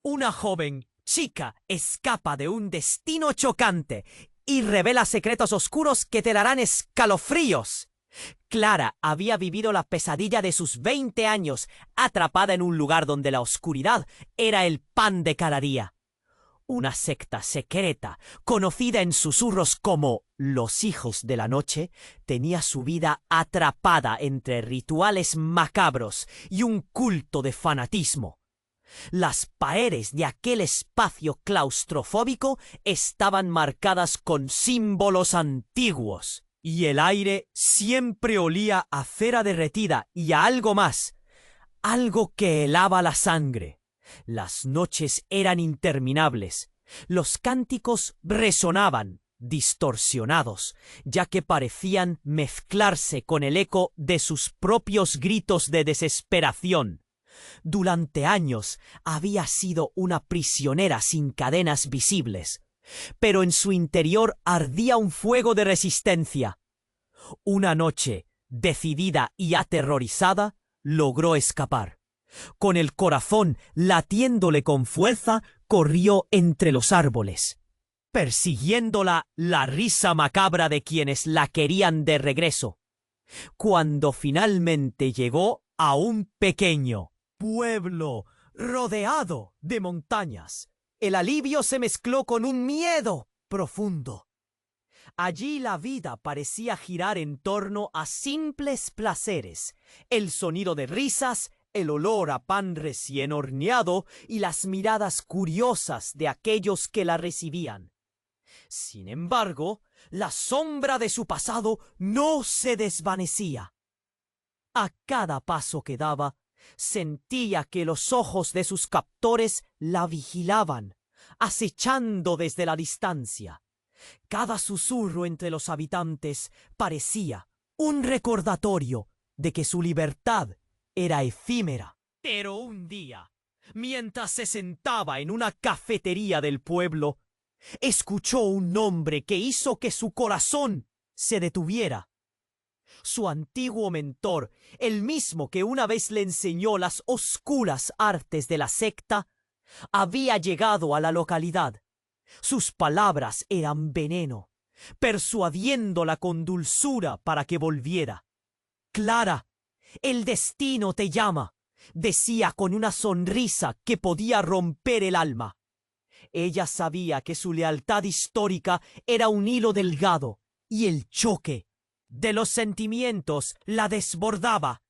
Una joven chica escapa de un destino chocante y revela secretos oscuros que te darán escalofríos. Clara había vivido la pesadilla de sus 20 años, atrapada en un lugar donde la oscuridad era el pan de cada día. Una secta secreta, conocida en susurros como los Hijos de la Noche, tenía su vida atrapada entre rituales macabros y un culto de fanatismo. Las paredes de aquel espacio claustrofóbico estaban marcadas con símbolos antiguos, y el aire siempre olía a cera derretida y a algo más, algo que helaba la sangre. Las noches eran interminables. Los cánticos resonaban, distorsionados, ya que parecían mezclarse con el eco de sus propios gritos de desesperación. Durante años había sido una prisionera sin cadenas visibles, pero en su interior ardía un fuego de resistencia. Una noche, decidida y aterrorizada, logró escapar. Con el corazón latiéndole con fuerza, corrió entre los árboles, persiguiéndola la risa macabra de quienes la querían de regreso. Cuando finalmente llegó a un pequeño pueblo rodeado de montañas, el alivio se mezcló con un miedo profundo. Allí la vida parecía girar en torno a simples placeres, el sonido de risas, el olor a pan recién horneado y las miradas curiosas de aquellos que la recibían. Sin embargo, la sombra de su pasado no se desvanecía. A cada paso que daba, sentía que los ojos de sus captores la vigilaban, acechando desde la distancia. Cada susurro entre los habitantes parecía un recordatorio de que su libertad era efímera. Pero un día, mientras se sentaba en una cafetería del pueblo, escuchó un nombre que hizo que su corazón se detuviera. Su antiguo mentor, el mismo que una vez le enseñó las oscuras artes de la secta, había llegado a la localidad. Sus palabras eran veneno, persuadiéndola con dulzura para que volviera. «Clara, el destino te llama», decía con una sonrisa que podía romper el alma. Ella sabía que su lealtad histórica era un hilo delgado, y el choque de los sentimientos la desbordaba.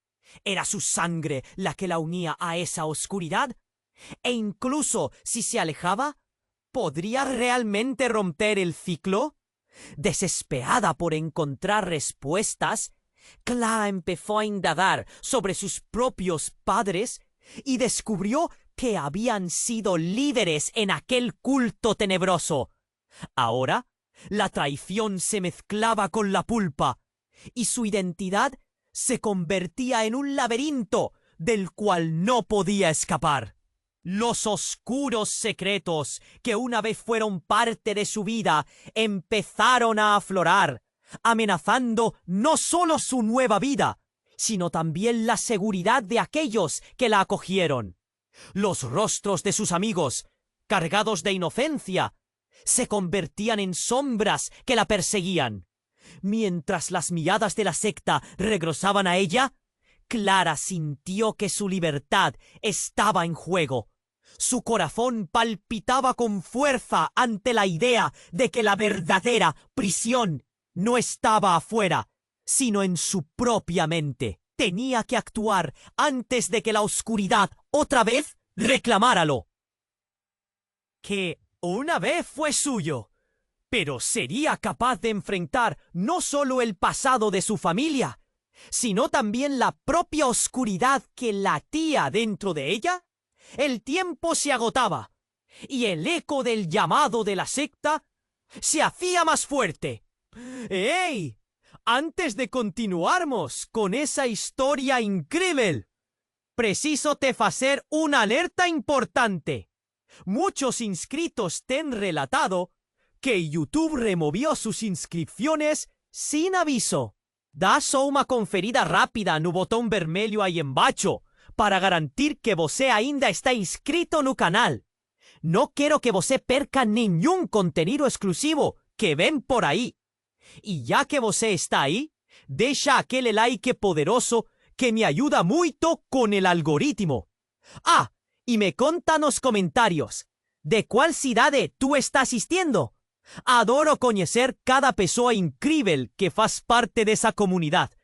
¿Era su sangre la que la unía a esa oscuridad? E incluso si se alejaba, ¿podría realmente romper el ciclo? Desesperada por encontrar respuestas, Clara empezó a indagar sobre sus propios padres y descubrió que habían sido líderes en aquel culto tenebroso. Ahora, la traición se mezclaba con la pulpa y su identidad se convertía en un laberinto del cual no podía escapar. Los oscuros secretos que una vez fueron parte de su vida empezaron a aflorar, amenazando no solo su nueva vida, sino también la seguridad de aquellos que la acogieron. Los rostros de sus amigos, cargados de inocencia, se convertían en sombras que la perseguían. Mientras las miradas de la secta regresaban a ella, Clara sintió que su libertad estaba en juego. Su corazón palpitaba con fuerza ante la idea de que la verdadera prisión no estaba afuera, sino en su propia mente. Tenía que actuar antes de que la oscuridad otra vez reclamáralo. Que una vez fue suyo, pero sería capaz de enfrentar no solo el pasado de su familia, sino también la propia oscuridad que latía dentro de ella. El tiempo se agotaba, y el eco del llamado de la secta se hacía más fuerte. ¡Ey! Antes de continuarmos con esa historia increíble, preciso te hacer una alerta importante. Muchos inscritos te han relatado que YouTube removió sus inscripciones sin aviso. Da só uma conferida rápida no botão vermelho aí embaixo para garantir que você ainda está inscrito no canal. Não quero que você perca nenhum conteúdo exclusivo que vem por aí. E já que você está aí, deixa aquele like poderoso que me ajuda muito com o algoritmo. Ah, e me conta nos comentários de qual cidade tu está assistindo. Adoro conhecer cada pessoa incrível que faz parte dessa comunidade.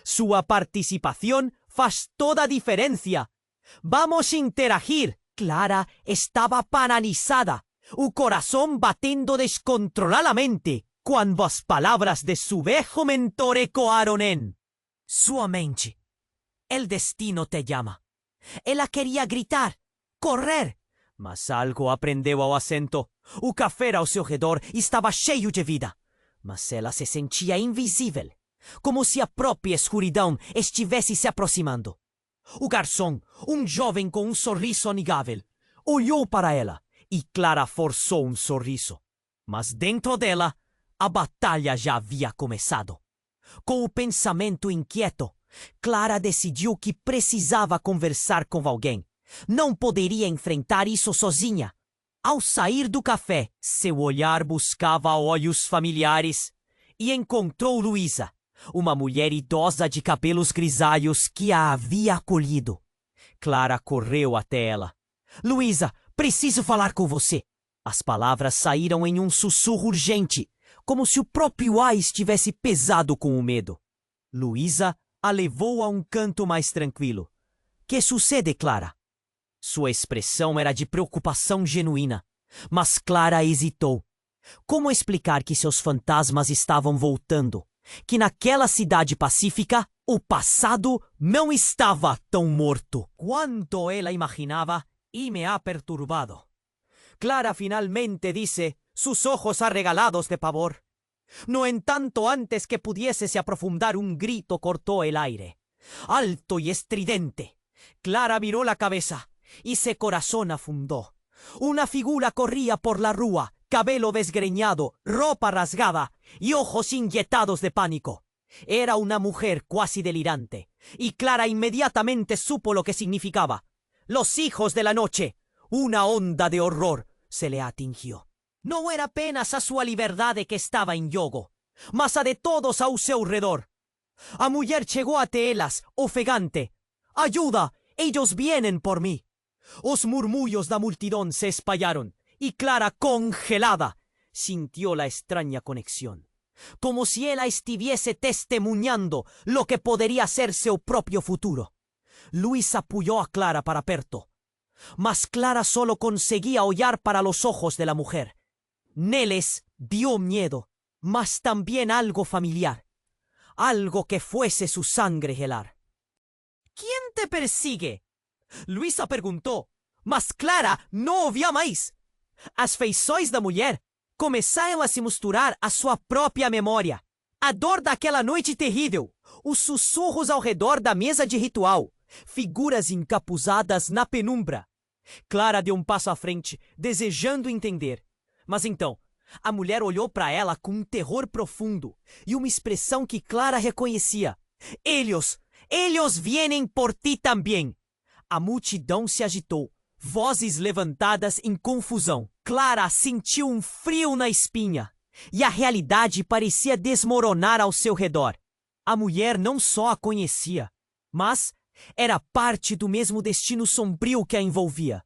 Sua participação faz toda a diferença. Vamos interagir. Clara estava paralisada, o coração batendo descontroladamente, quando as palavras de su viejo mentor ecoaram em sua mente. El destino te llama. Ela queria gritar, correr, mas algo aprendeu ao acento. O café ao seu redor estava cheio de vida, mas ela se sentia invisível, como se a própria escuridão estivesse se aproximando. O garçom, um jovem com um sorriso amigável, olhou para ela e Clara forçou um sorriso. Mas dentro dela, a batalha já havia começado. Com o pensamento inquieto, Clara decidiu que precisava conversar com alguém. Não poderia enfrentar isso sozinha. Ao sair do café, seu olhar buscava olhos familiares e encontrou Luísa, uma mulher idosa de cabelos grisalhos que a havia acolhido. Clara correu até ela. Luísa, preciso falar com você. As palavras saíram em um sussurro urgente, como se o próprio ar estivesse pesado com o medo. Luísa a levou a um canto mais tranquilo. Que sucede, Clara? Sua expressão era de preocupação genuína, mas Clara hesitou. Como explicar que seus fantasmas estavam voltando? Que naquela cidade pacífica, o passado não estava tão morto quanto ela imaginava e me ha perturbado. Clara finalmente disse, sus ojos arregalados de pavor. No entanto, antes que pudiese se aprofundar, un grito cortó el aire. Alto y estridente. Clara viró la cabeza y su corazón afundó. Una figura corría por la rúa, cabello desgreñado, ropa rasgada y ojos inyectados de pánico. Era una mujer cuasi delirante, y Clara inmediatamente supo lo que significaba. Los hijos de la noche. Una onda de horror se le atingió. No era apenas a sua liberdade que estava em jogo, mas a de todos ao seu redor. A mulher chegou até elas, ofegante. «Ayuda! Ellos vienen por mí!» Os murmullos da multidão se espalharam, y Clara, congelada, sintió la extraña conexión, como si ella estuviese testemunhando lo que poderia ser seu próprio futuro. Luis apoyó a Clara para perto, mas Clara solo conseguía olhar para los ojos de la mujer. Neles dio miedo, mas también algo familiar, algo que fuese su sangre gelar. «¿Quién te persigue?» Luísa perguntou, mas Clara não ouvia mais. As feições da mulher começaram a se misturar à sua própria memória. A dor daquela noite terrível, os sussurros ao redor da mesa de ritual, figuras encapuzadas na penumbra. Clara deu um passo à frente, desejando entender. Mas então, a mulher olhou para ela com um terror profundo e uma expressão que Clara reconhecia. Ellos vienen por ti também. A multidão se agitou, vozes levantadas em confusão. Clara sentiu um frio na espinha e a realidade parecia desmoronar ao seu redor. A mulher não só a conhecia, mas era parte do mesmo destino sombrio que a envolvia.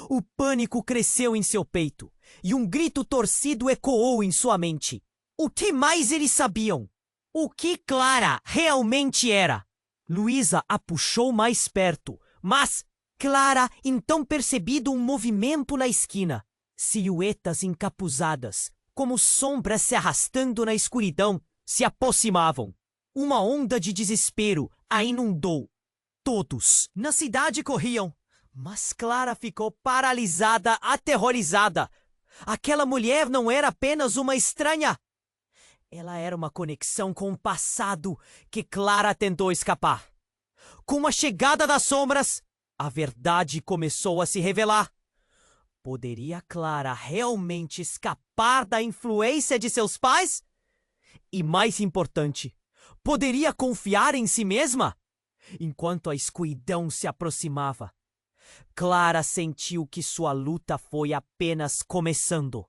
O pânico cresceu em seu peito e um grito torcido ecoou em sua mente. O que mais eles sabiam? O que Clara realmente era? Luísa a puxou mais perto, mas Clara então percebido um movimento na esquina. Silhuetas encapuzadas, como sombras se arrastando na escuridão, se aproximavam. Uma onda de desespero a inundou. Todos na cidade corriam, mas Clara ficou paralisada, aterrorizada. Aquela mulher não era apenas uma estranha. Ela era uma conexão com o passado que Clara tentou escapar. Com a chegada das sombras, a verdade começou a se revelar. Poderia Clara realmente escapar da influência de seus pais? E mais importante, poderia confiar em si mesma? Enquanto a escuridão se aproximava, Clara sentiu que sua luta foi apenas começando.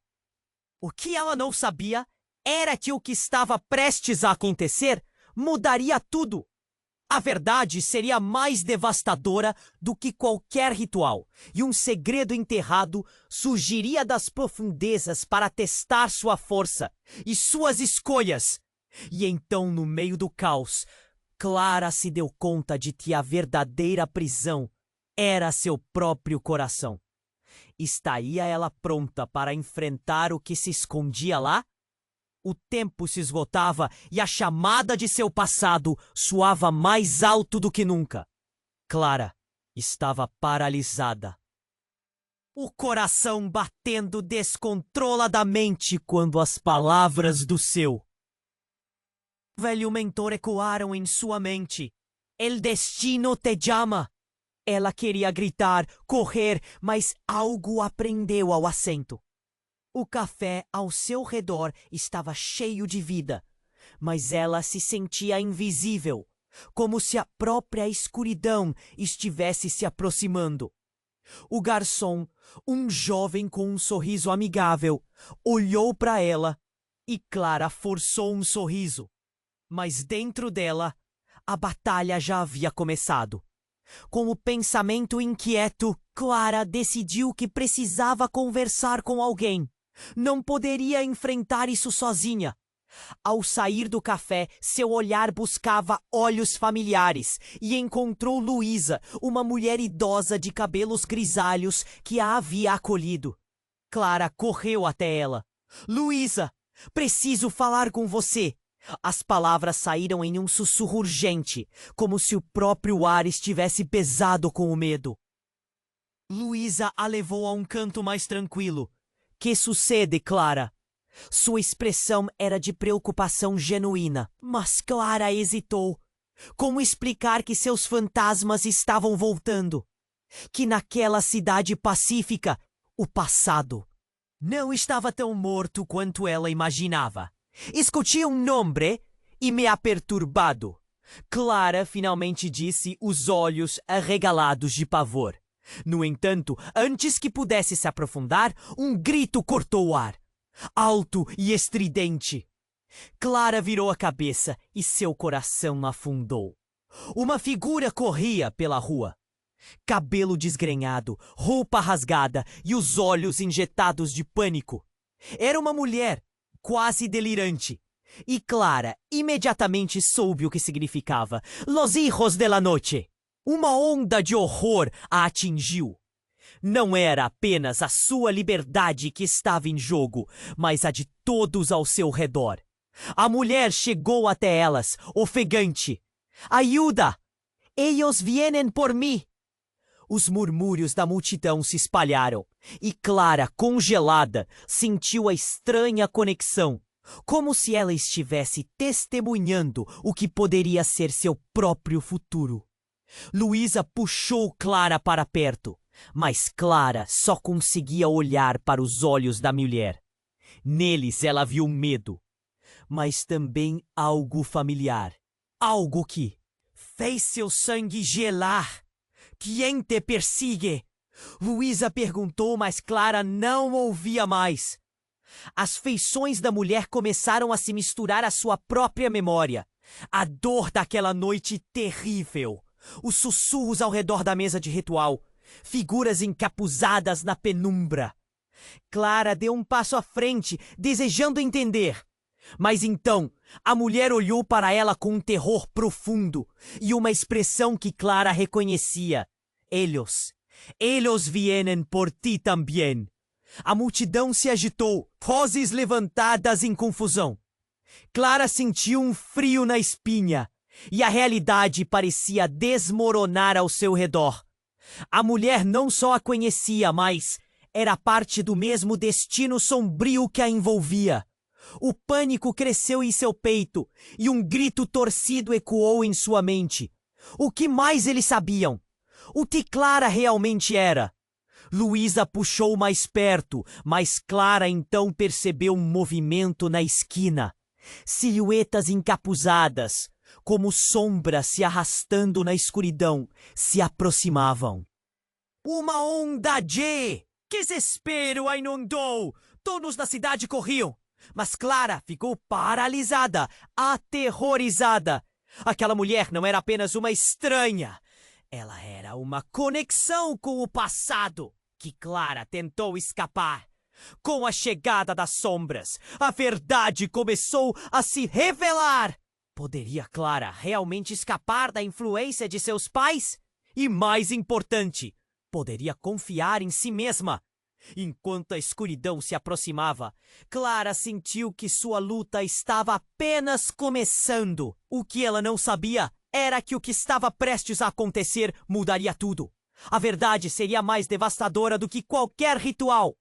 O que ela não sabia era que o que estava prestes a acontecer mudaria tudo. A verdade seria mais devastadora do que qualquer ritual, e um segredo enterrado surgiria das profundezas para testar sua força e suas escolhas. E então, no meio do caos, Clara se deu conta de que a verdadeira prisão era seu próprio coração. Estaria ela pronta para enfrentar o que se escondia lá? O tempo se esgotava e a chamada de seu passado soava mais alto do que nunca. Clara estava paralisada. O coração batendo descontroladamente quando as palavras do seu velho mentor ecoaram em sua mente. El destino te llama. Ela queria gritar, correr, mas algo a prendeu ao assento. O café ao seu redor estava cheio de vida, mas ela se sentia invisível, como se a própria escuridão estivesse se aproximando. O garçom, um jovem com um sorriso amigável, olhou para ela e Clara forçou um sorriso. Mas dentro dela, a batalha já havia começado. Com o pensamento inquieto, Clara decidiu que precisava conversar com alguém. Não poderia enfrentar isso sozinha. Ao sair do café, seu olhar buscava olhos familiares e encontrou Luísa, uma mulher idosa de cabelos grisalhos que a havia acolhido. Clara correu até ela. Luísa, preciso falar com você. As palavras saíram em um sussurro urgente, como se o próprio ar estivesse pesado com o medo. Luísa a levou a um canto mais tranquilo. Que sucede, Clara? Sua expressão era de preocupação genuína, mas Clara hesitou. Como explicar que seus fantasmas estavam voltando? Que naquela cidade pacífica, o passado não estava tão morto quanto ela imaginava. Escuti um nome e me ha perturbado. Clara finalmente disse, os olhos arregalados de pavor. No entanto, antes que pudesse se aprofundar, um grito cortou o ar. Alto e estridente. Clara virou a cabeça e seu coração afundou. Uma figura corria pela rua. Cabelo desgrenhado, roupa rasgada e os olhos injetados de pânico. Era uma mulher, quase delirante. E Clara imediatamente soube o que significava. Los hijos de la noche. Uma onda de horror a atingiu. Não era apenas a sua liberdade que estava em jogo, mas a de todos ao seu redor. A mulher chegou até elas, ofegante. Ayuda! Ellos vienen por mim! Os murmúrios da multidão se espalharam, e Clara, congelada, sentiu a estranha conexão, como se ela estivesse testemunhando o que poderia ser seu próprio futuro. Luísa puxou Clara para perto, mas Clara só conseguia olhar para os olhos da mulher. Neles ela viu medo, mas também algo familiar, algo que fez seu sangue gelar. Quem te persigue? Luísa perguntou, mas Clara não ouvia mais. As feições da mulher começaram a se misturar à sua própria memória. A dor daquela noite terrível. Os sussurros ao redor da mesa de ritual. Figuras encapuzadas na penumbra. Clara deu um passo à frente, desejando entender. Mas então, a mulher olhou para ela com um terror profundo e uma expressão que Clara reconhecia. Ellos vienen por ti também. A multidão se agitou, vozes levantadas em confusão. Clara sentiu um frio na espinha e a realidade parecia desmoronar ao seu redor. A mulher não só a conhecia, mas era parte do mesmo destino sombrio que a envolvia. O pânico cresceu em seu peito e um grito torcido ecoou em sua mente. O que mais eles sabiam? O que Clara realmente era? Luísa puxou mais perto, mas Clara então percebeu um movimento na esquina. Silhuetas encapuzadas, como sombras se arrastando na escuridão, se aproximavam. Uma onda de desespero a inundou. Todos na cidade corriam. Mas Clara ficou paralisada, aterrorizada. Aquela mulher não era apenas uma estranha. Ela era uma conexão com o passado que Clara tentou escapar. Com a chegada das sombras, a verdade começou a se revelar. Poderia Clara realmente escapar da influência de seus pais? E mais importante, poderia confiar em si mesma? Enquanto a escuridão se aproximava, Clara sentiu que sua luta estava apenas começando. O que ela não sabia era que o que estava prestes a acontecer mudaria tudo. A verdade seria mais devastadora do que qualquer ritual.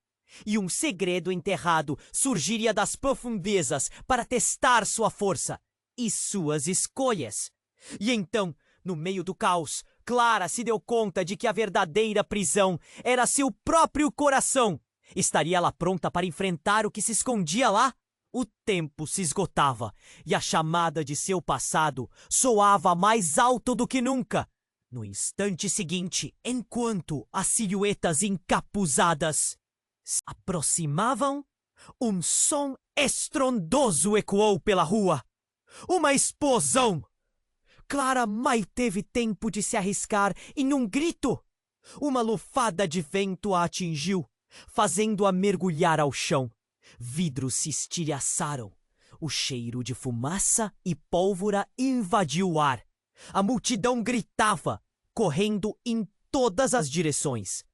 E um segredo enterrado surgiria das profundezas para testar sua força e suas escolhas. E então, no meio do caos, Clara se deu conta de que a verdadeira prisão era seu próprio coração. Estaria ela pronta para enfrentar o que se escondia lá? O tempo se esgotava e a chamada de seu passado soava mais alto do que nunca. No instante seguinte, enquanto as silhuetas encapuzadas se aproximavam, um som estrondoso ecoou pela rua. Uma explosão! Clara mal teve tempo de se arriscar em um grito. Uma lufada de vento a atingiu, fazendo-a mergulhar ao chão. Vidros se estilhaçaram. O cheiro de fumaça e pólvora invadiu o ar. A multidão gritava, correndo em todas as direções.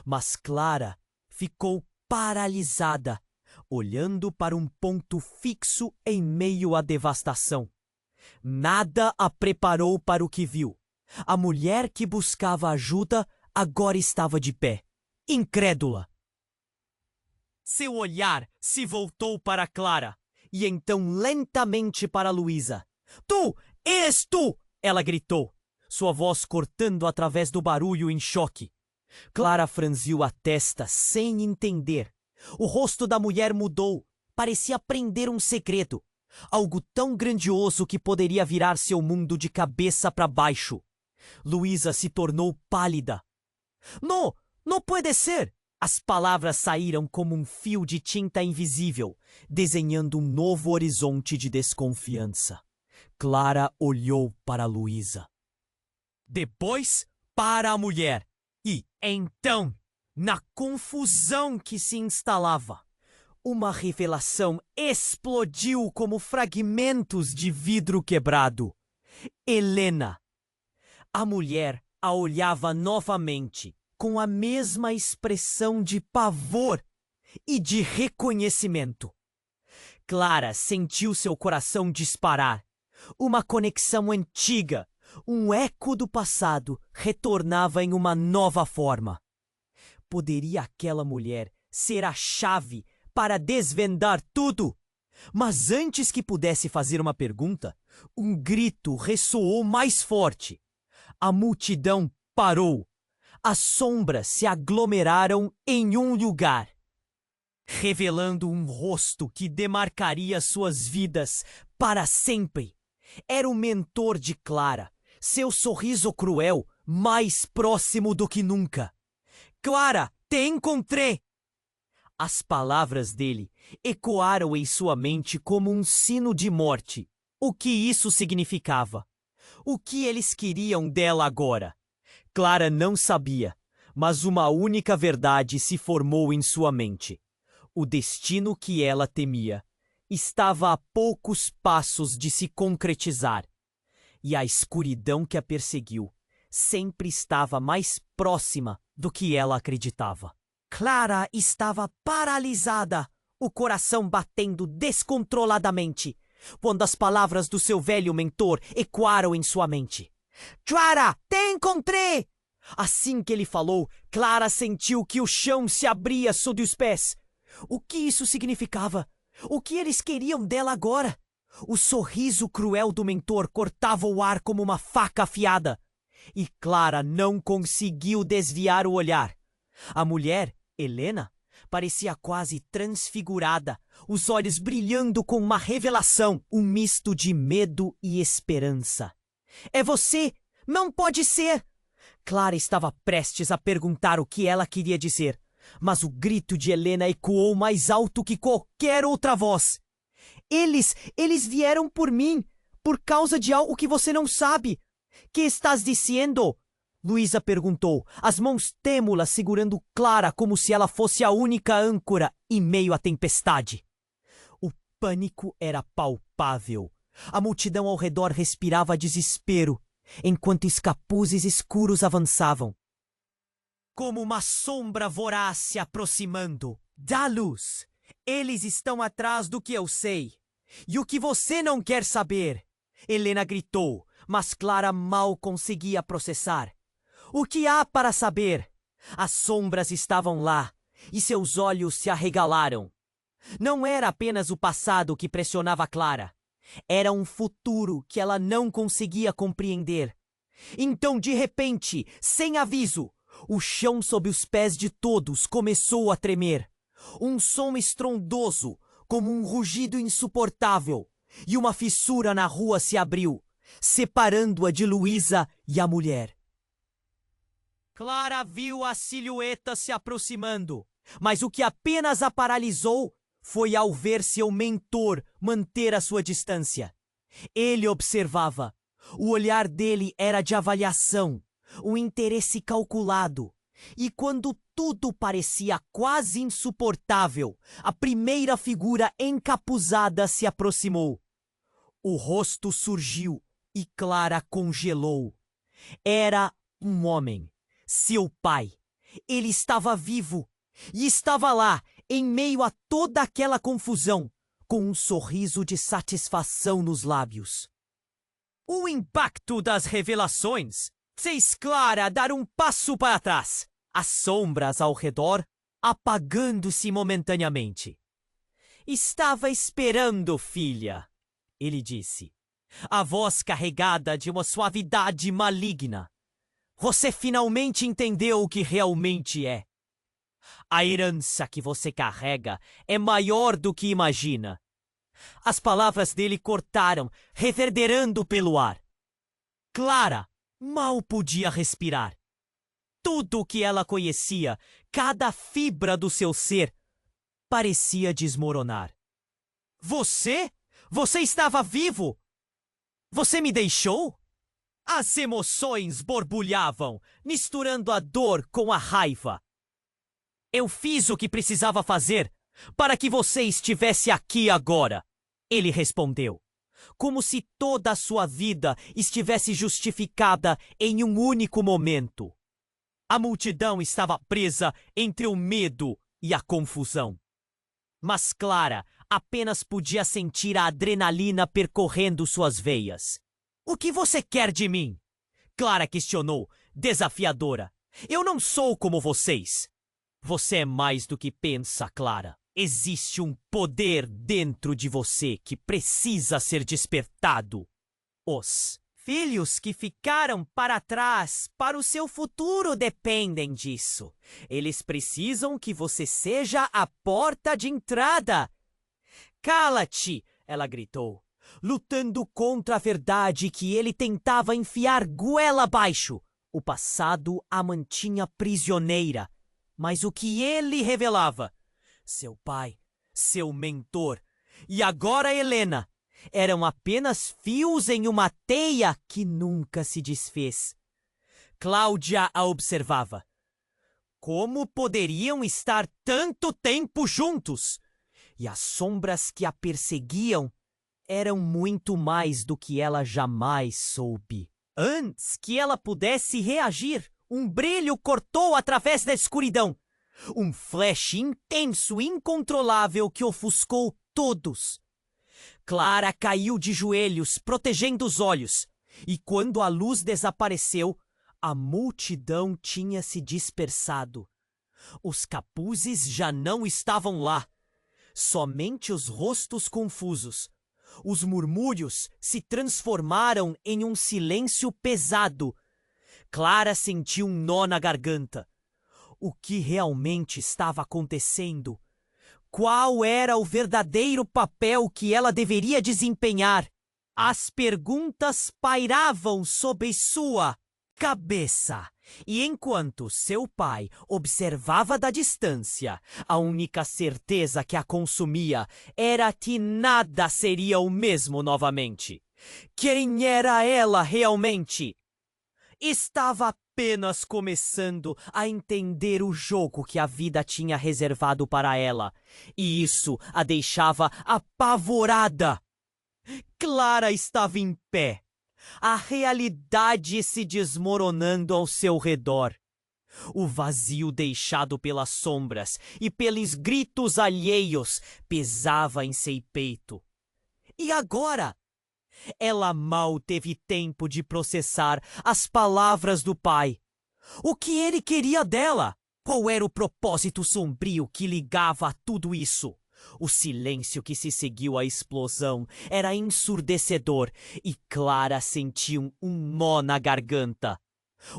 Mas Clara ficou paralisada, olhando para um ponto fixo em meio à devastação. Nada a preparou para o que viu. A mulher que buscava ajuda agora estava de pé, incrédula. Seu olhar se voltou para Clara e então lentamente para Luísa. Tu! És tu! Ela gritou, sua voz cortando através do barulho em choque. Clara franziu a testa sem entender. O rosto da mulher mudou. Parecia prender um segredo. Algo tão grandioso que poderia virar seu mundo de cabeça para baixo. Luísa se tornou pálida. Não! Não pode ser! As palavras saíram como um fio de tinta invisível, desenhando um novo horizonte de desconfiança. Clara olhou para Luísa. Depois para a mulher. E, então, na confusão que se instalava, uma revelação explodiu como fragmentos de vidro quebrado. Helena. A mulher a olhava novamente, com a mesma expressão de pavor e de reconhecimento. Clara sentiu seu coração disparar. Uma conexão antiga, um eco do passado, retornava em uma nova forma. Poderia aquela mulher ser a chave para desvendar tudo? Mas antes que pudesse fazer uma pergunta, um grito ressoou mais forte. A multidão parou. As sombras se aglomeraram em um lugar, revelando um rosto que demarcaria suas vidas para sempre. Era o mentor de Clara, seu sorriso cruel mais próximo do que nunca. Clara, te encontrei! As palavras dele ecoaram em sua mente como um sino de morte. O que isso significava? O que eles queriam dela agora? Clara não sabia, mas uma única verdade se formou em sua mente. O destino que ela temia estava a poucos passos de se concretizar. E a escuridão que a perseguiu sempre estava mais próxima do que ela acreditava. Clara estava paralisada, o coração batendo descontroladamente, quando as palavras do seu velho mentor ecoaram em sua mente. Clara, te encontrei! Assim que ele falou, Clara sentiu que o chão se abria sob os pés. O que isso significava? O que eles queriam dela agora? O sorriso cruel do mentor cortava o ar como uma faca afiada. E Clara não conseguiu desviar o olhar. A mulher, Helena, parecia quase transfigurada, os olhos brilhando com uma revelação, um misto de medo e esperança. É você! Não pode ser! Clara estava prestes a perguntar o que ela queria dizer, mas o grito de Helena ecoou mais alto que qualquer outra voz. Eles vieram por mim, por causa de algo que você não sabe. Que estás dizendo? Luísa perguntou, as mãos trêmulas segurando Clara como se ela fosse a única âncora em meio à tempestade. O pânico era palpável. A multidão ao redor respirava desespero, enquanto escapuzes escuros avançavam. Como uma sombra voraz se aproximando. Dá luz! Eles estão atrás do que eu sei. E o que você não quer saber? Helena gritou, mas Clara mal conseguia processar. O que há para saber? As sombras estavam lá, e seus olhos se arregalaram. Não era apenas o passado que pressionava Clara. Era um futuro que ela não conseguia compreender. Então, de repente, sem aviso, o chão sob os pés de todos começou a tremer. Um som estrondoso, como um rugido insuportável, e uma fissura na rua se abriu, separando-a de Luísa e a mulher. Clara viu a silhueta se aproximando, mas o que apenas a paralisou foi ao ver seu mentor manter a sua distância. Ele observava. O olhar dele era de avaliação, um interesse calculado. E quando tudo parecia quase insuportável, a primeira figura encapuzada se aproximou. O rosto surgiu e Clara congelou. Era um homem, seu pai. Ele estava vivo e estava lá, em meio a toda aquela confusão, com um sorriso de satisfação nos lábios. O impacto das revelações fez Clara dar um passo para trás, as sombras ao redor apagando-se momentaneamente. Estava esperando, filha, ele disse, a voz carregada de uma suavidade maligna. Você finalmente entendeu o que realmente é. A herança que você carrega é maior do que imagina. As palavras dele cortaram, reverberando pelo ar. Clara mal podia respirar. Tudo o que ela conhecia, cada fibra do seu ser, parecia desmoronar. Você? Você estava vivo? Você me deixou? As emoções borbulhavam, misturando a dor com a raiva. Eu fiz o que precisava fazer para que você estivesse aqui agora, ele respondeu, como se toda a sua vida estivesse justificada em um único momento. A multidão estava presa entre o medo e a confusão. Mas Clara apenas podia sentir a adrenalina percorrendo suas veias. O que você quer de mim? Clara questionou, desafiadora. Eu não sou como vocês. Você é mais do que pensa, Clara. Existe um poder dentro de você que precisa ser despertado. Os filhos que ficaram para trás para o seu futuro dependem disso. Eles precisam que você seja a porta de entrada. Cala-te, ela gritou, lutando contra a verdade que ele tentava enfiar goela abaixo. O passado a mantinha prisioneira, mas o que ele revelava, seu pai, seu mentor e agora Helena, eram apenas fios em uma teia que nunca se desfez. Cláudia a observava. Como poderiam estar tanto tempo juntos? E as sombras que a perseguiam eram muito mais do que ela jamais soube. Antes que ela pudesse reagir, um brilho cortou através da escuridão. Um flash intenso e incontrolável que ofuscou todos. Clara caiu de joelhos, protegendo os olhos, e quando a luz desapareceu, a multidão tinha se dispersado. Os capuzes já não estavam lá. Somente os rostos confusos. Os murmúrios se transformaram em um silêncio pesado. Clara sentiu um nó na garganta. O que realmente estava acontecendo? Qual era o verdadeiro papel que ela deveria desempenhar? As perguntas pairavam sobre sua cabeça. E enquanto seu pai observava da distância, a única certeza que a consumia era que nada seria o mesmo novamente. Quem era ela realmente? Estava apenas começando a entender o jogo que a vida tinha reservado para ela, e isso a deixava apavorada. Clara estava em pé, a realidade se desmoronando ao seu redor. O vazio deixado pelas sombras e pelos gritos alheios pesava em seu peito. E agora? Ela mal teve tempo de processar as palavras do pai. O que ele queria dela? Qual era o propósito sombrio que ligava a tudo isso? O silêncio que se seguiu à explosão era ensurdecedor e Clara sentiu um nó na garganta.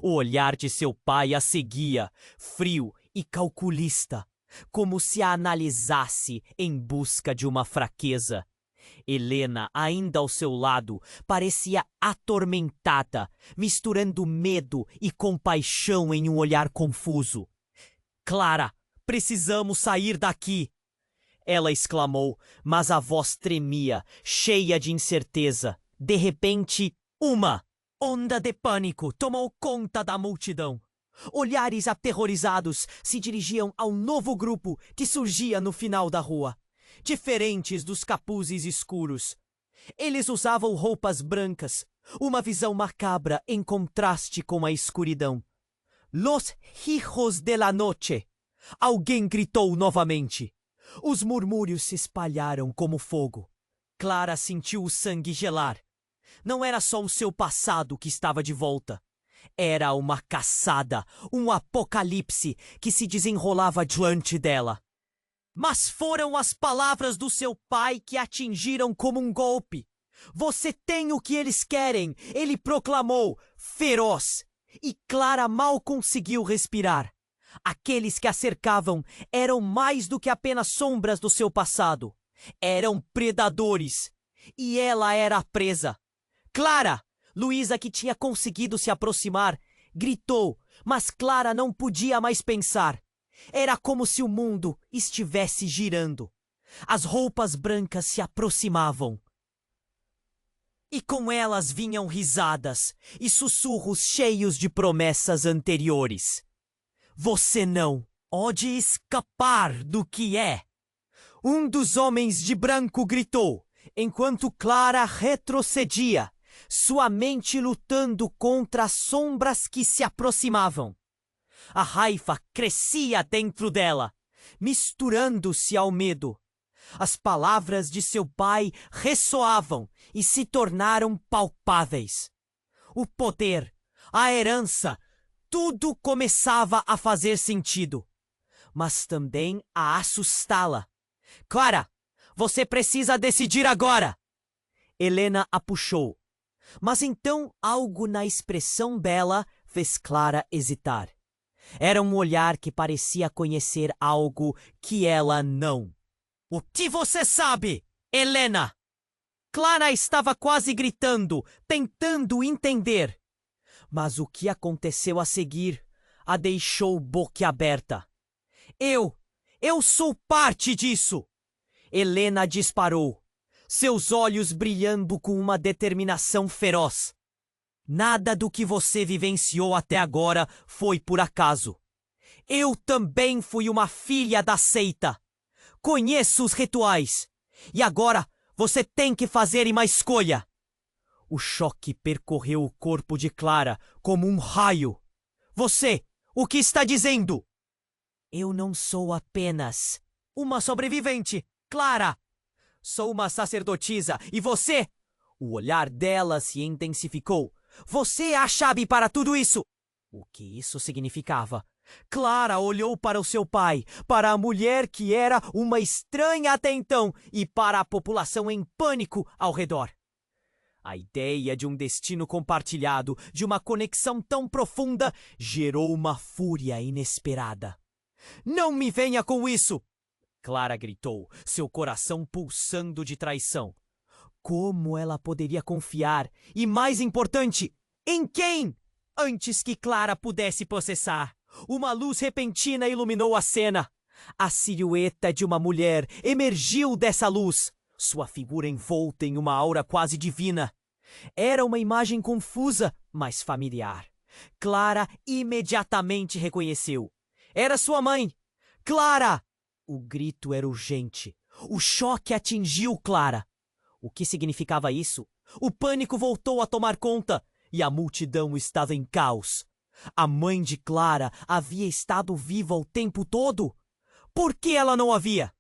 O olhar de seu pai a seguia, frio e calculista, como se a analisasse em busca de uma fraqueza. Helena, ainda ao seu lado, parecia atormentada, misturando medo e compaixão em um olhar confuso. Clara, precisamos sair daqui! Ela exclamou, mas a voz tremia, cheia de incerteza. De repente, uma onda de pânico tomou conta da multidão. Olhares aterrorizados se dirigiam ao novo grupo que surgia no final da rua, diferentes dos capuzes escuros. Eles usavam roupas brancas, uma visão macabra em contraste com a escuridão. Los hijos de la noche! Alguém gritou novamente. Os murmúrios se espalharam como fogo. Clara sentiu o sangue gelar. Não era só o seu passado que estava de volta. Era uma caçada, um apocalipse que se desenrolava diante dela. Mas foram as palavras do seu pai que atingiram como um golpe. Você tem o que eles querem, ele proclamou, feroz. E Clara mal conseguiu respirar. Aqueles que a cercavam eram mais do que apenas sombras do seu passado. Eram predadores. E ela era a presa. Clara! Luísa, que tinha conseguido se aproximar, gritou, mas Clara não podia mais pensar. Era como se o mundo estivesse girando. As roupas brancas se aproximavam. E com elas vinham risadas e sussurros cheios de promessas anteriores. Você não pode escapar do que é! Um dos homens de branco gritou, enquanto Clara retrocedia, sua mente lutando contra as sombras que se aproximavam. A raiva crescia dentro dela, misturando-se ao medo. As palavras de seu pai ressoavam e se tornaram palpáveis. O poder, a herança, tudo começava a fazer sentido, mas também a assustá-la. Clara, você precisa decidir agora! Helena a puxou, mas então algo na expressão dela fez Clara hesitar. Era um olhar que parecia conhecer algo que ela não. O que você sabe, Helena? Clara estava quase gritando, tentando entender. Mas o que aconteceu a seguir a deixou boquiaberta. Eu sou parte disso! Helena disparou, seus olhos brilhando com uma determinação feroz. Nada do que você vivenciou até agora foi por acaso. Eu também fui uma filha da seita. Conheço os rituais. E agora você tem que fazer uma escolha. O choque percorreu o corpo de Clara como um raio. Você, o que está dizendo? Eu não sou apenas uma sobrevivente, Clara. Sou uma sacerdotisa e você... O olhar dela se intensificou. Você é a chave para tudo isso. O que isso significava? Clara olhou para o seu pai, para a mulher que era uma estranha até então e para a população em pânico ao redor. A ideia de um destino compartilhado, de uma conexão tão profunda, gerou uma fúria inesperada. Não me venha com isso! Clara gritou, seu coração pulsando de traição. Como ela poderia confiar? E mais importante, em quem? Antes que Clara pudesse processar, uma luz repentina iluminou a cena. A silhueta de uma mulher emergiu dessa luz, sua figura envolta em uma aura quase divina. Era uma imagem confusa, mas familiar. Clara imediatamente reconheceu. Era sua mãe. Clara! O grito era urgente. O choque atingiu Clara. O que significava isso? O pânico voltou a tomar conta e a multidão estava em caos. A mãe de Clara havia estado viva o tempo todo. Por que ela não havia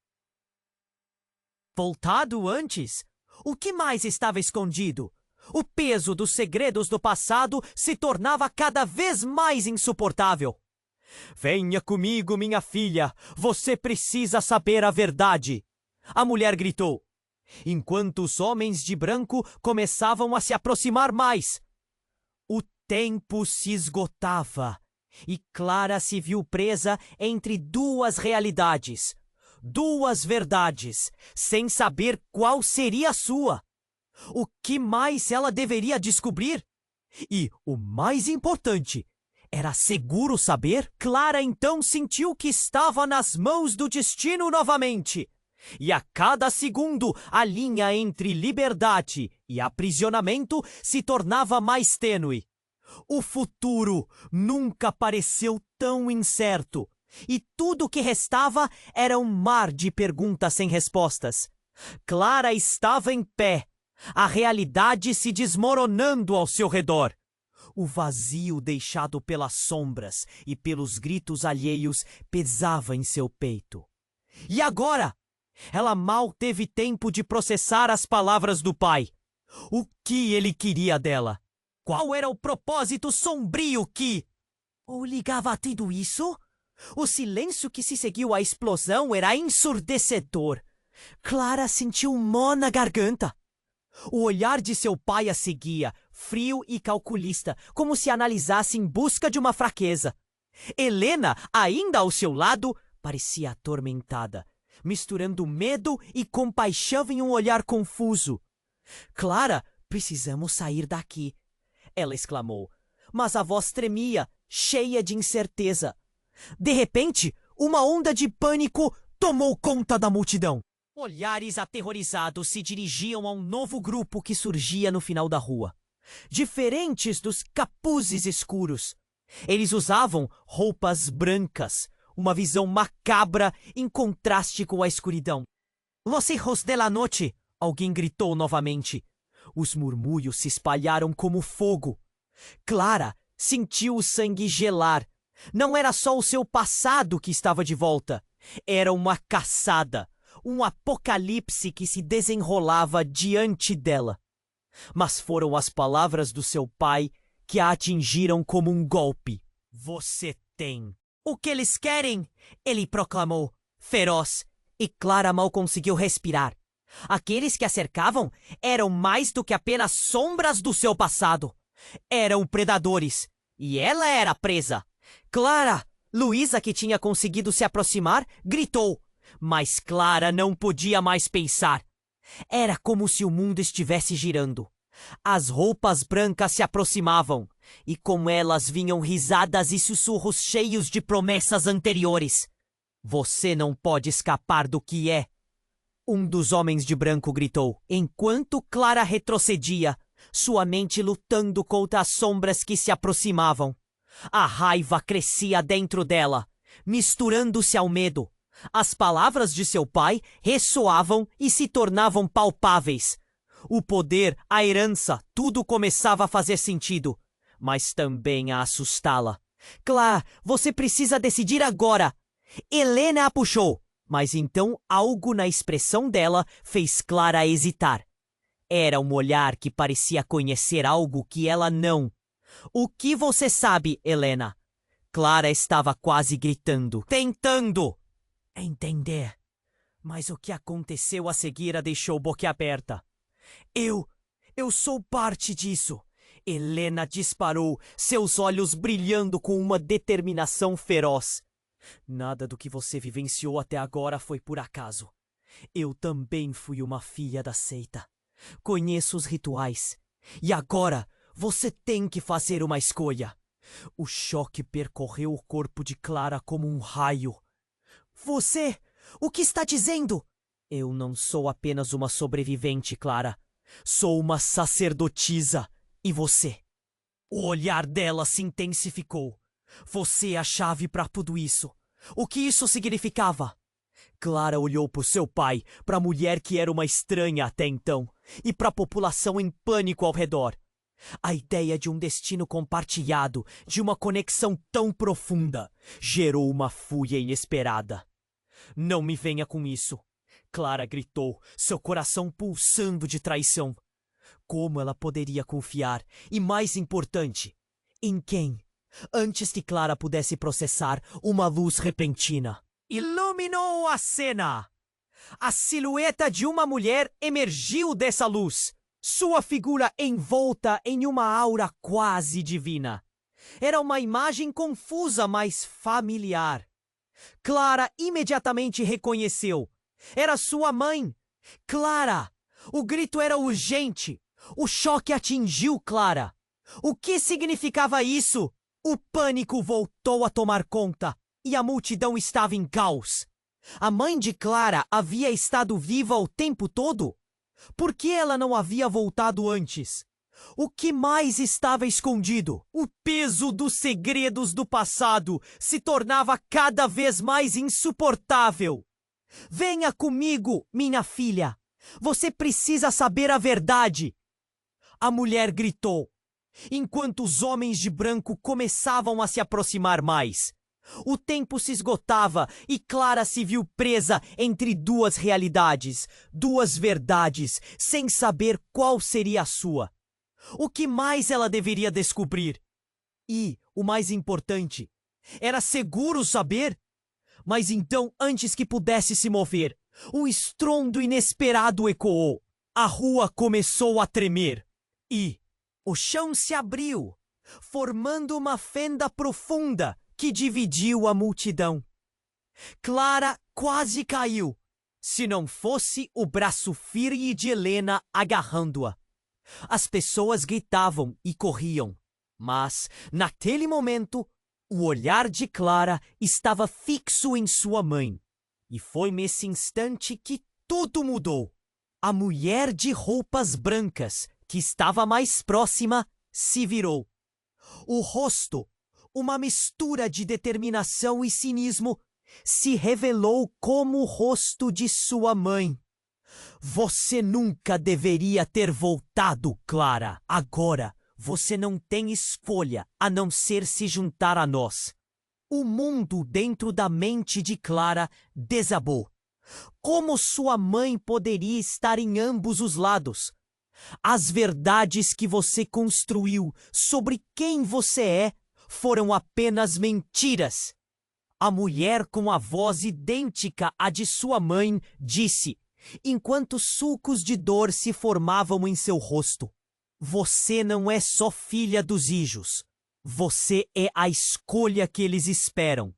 voltado antes? O que mais estava escondido? O peso dos segredos do passado se tornava cada vez mais insuportável. Venha comigo, minha filha. Você precisa saber a verdade. A mulher gritou, enquanto os homens de branco começavam a se aproximar mais. O tempo se esgotava e Clara se viu presa entre duas realidades, duas verdades, sem saber qual seria a sua. O que mais ela deveria descobrir? E, o mais importante, era seguro saber? Clara então sentiu que estava nas mãos do destino novamente. E a cada segundo, a linha entre liberdade e aprisionamento se tornava mais tênue. O futuro nunca pareceu tão incerto, e tudo o que restava era um mar de perguntas sem respostas. Clara estava em pé, a realidade se desmoronando ao seu redor. O vazio deixado pelas sombras e pelos gritos alheios pesava em seu peito. E agora? Ela mal teve tempo de processar as palavras do pai. O que ele queria dela? Qual era o propósito sombrio que o ligava a tudo isso? O silêncio que se seguiu à explosão era ensurdecedor. Clara sentiu um nó na garganta. O olhar de seu pai a seguia, frio e calculista, como se analisasse em busca de uma fraqueza. Helena, ainda ao seu lado, parecia atormentada, misturando medo e compaixão em um olhar confuso. Clara, precisamos sair daqui, ela exclamou, mas a voz tremia, cheia de incerteza. De repente, uma onda de pânico tomou conta da multidão. Olhares aterrorizados se dirigiam a um novo grupo que surgia no final da rua. Diferentes dos capuzes escuros. Eles usavam roupas brancas, uma visão macabra em contraste com a escuridão. Los hijos de la noche, alguém gritou novamente. Os murmúrios se espalharam como fogo. Clara sentiu o sangue gelar. Não era só o seu passado que estava de volta. Era uma caçada, um apocalipse que se desenrolava diante dela. Mas foram as palavras do seu pai que a atingiram como um golpe. Você tem o que eles querem, ele proclamou, feroz, e Clara mal conseguiu respirar. Aqueles que a cercavam eram mais do que apenas sombras do seu passado. Eram predadores, e ela era presa. Clara! Luísa, que tinha conseguido se aproximar, gritou, mas Clara não podia mais pensar. Era como se o mundo estivesse girando. As roupas brancas se aproximavam, e com elas vinham risadas e sussurros cheios de promessas anteriores. Você não pode escapar do que é. Um dos homens de branco gritou, enquanto Clara retrocedia, sua mente lutando contra as sombras que se aproximavam. A raiva crescia dentro dela, misturando-se ao medo. As palavras de seu pai ressoavam e se tornavam palpáveis. O poder, a herança, tudo começava a fazer sentido, mas também a assustá-la. Clara, você precisa decidir agora. Helena a puxou, mas então algo na expressão dela fez Clara hesitar. Era um olhar que parecia conhecer algo que ela não. O que você sabe, Helena? Clara estava quase gritando, tentando entender. Mas o que aconteceu a seguir a deixou boquiaberta. Eu sou parte disso. Helena disparou, seus olhos brilhando com uma determinação feroz. Nada do que você vivenciou até agora foi por acaso. Eu também fui uma filha da seita. Conheço os rituais. E agora você tem que fazer uma escolha. O choque percorreu o corpo de Clara como um raio. Você, o que está dizendo? Eu não sou apenas uma sobrevivente, Clara. Sou uma sacerdotisa. E você? O olhar dela se intensificou. Você é a chave para tudo isso. O que isso significava? Clara olhou para o seu pai, para a mulher que era uma estranha até então, e para a população em pânico ao redor. A ideia de um destino compartilhado, de uma conexão tão profunda, gerou uma fúria inesperada. Não me venha com isso, Clara gritou, seu coração pulsando de traição. Como ela poderia confiar? E mais importante, em quem? Antes que Clara pudesse processar, uma luz repentina iluminou a cena. A silhueta de uma mulher emergiu dessa luz, sua figura envolta em uma aura quase divina. Era uma imagem confusa, mas familiar. Clara imediatamente reconheceu. Era sua mãe. Clara! O grito era urgente. O choque atingiu Clara. O que significava isso? O pânico voltou a tomar conta e a multidão estava em caos. A mãe de Clara havia estado viva o tempo todo? Por que ela não havia voltado antes? O que mais estava escondido? O peso dos segredos do passado se tornava cada vez mais insuportável. Venha comigo, minha filha. Você precisa saber a verdade. A mulher gritou, enquanto os homens de branco começavam a se aproximar mais. O tempo se esgotava e Clara se viu presa entre duas realidades, duas verdades, sem saber qual seria a sua. O que mais ela deveria descobrir? E, o mais importante, era seguro saber? Mas então, antes que pudesse se mover, um estrondo inesperado ecoou. A rua começou a tremer e o chão se abriu, formando uma fenda profunda que dividiu a multidão. Clara quase caiu, se não fosse o braço firme de Helena agarrando-a. As pessoas gritavam e corriam, mas, naquele momento, o olhar de Clara estava fixo em sua mãe. E foi nesse instante que tudo mudou. A mulher de roupas brancas, que estava mais próxima, se virou. O rosto, uma mistura de determinação e cinismo, se revelou como o rosto de sua mãe. Você nunca deveria ter voltado, Clara. Agora, você não tem escolha a não ser se juntar a nós. O mundo dentro da mente de Clara desabou. Como sua mãe poderia estar em ambos os lados? As verdades que você construiu sobre quem você é foram apenas mentiras. A mulher com a voz idêntica à de sua mãe disse, enquanto sulcos de dor se formavam em seu rosto. Você não é só filha dos Ijos. Você é a escolha que eles esperam.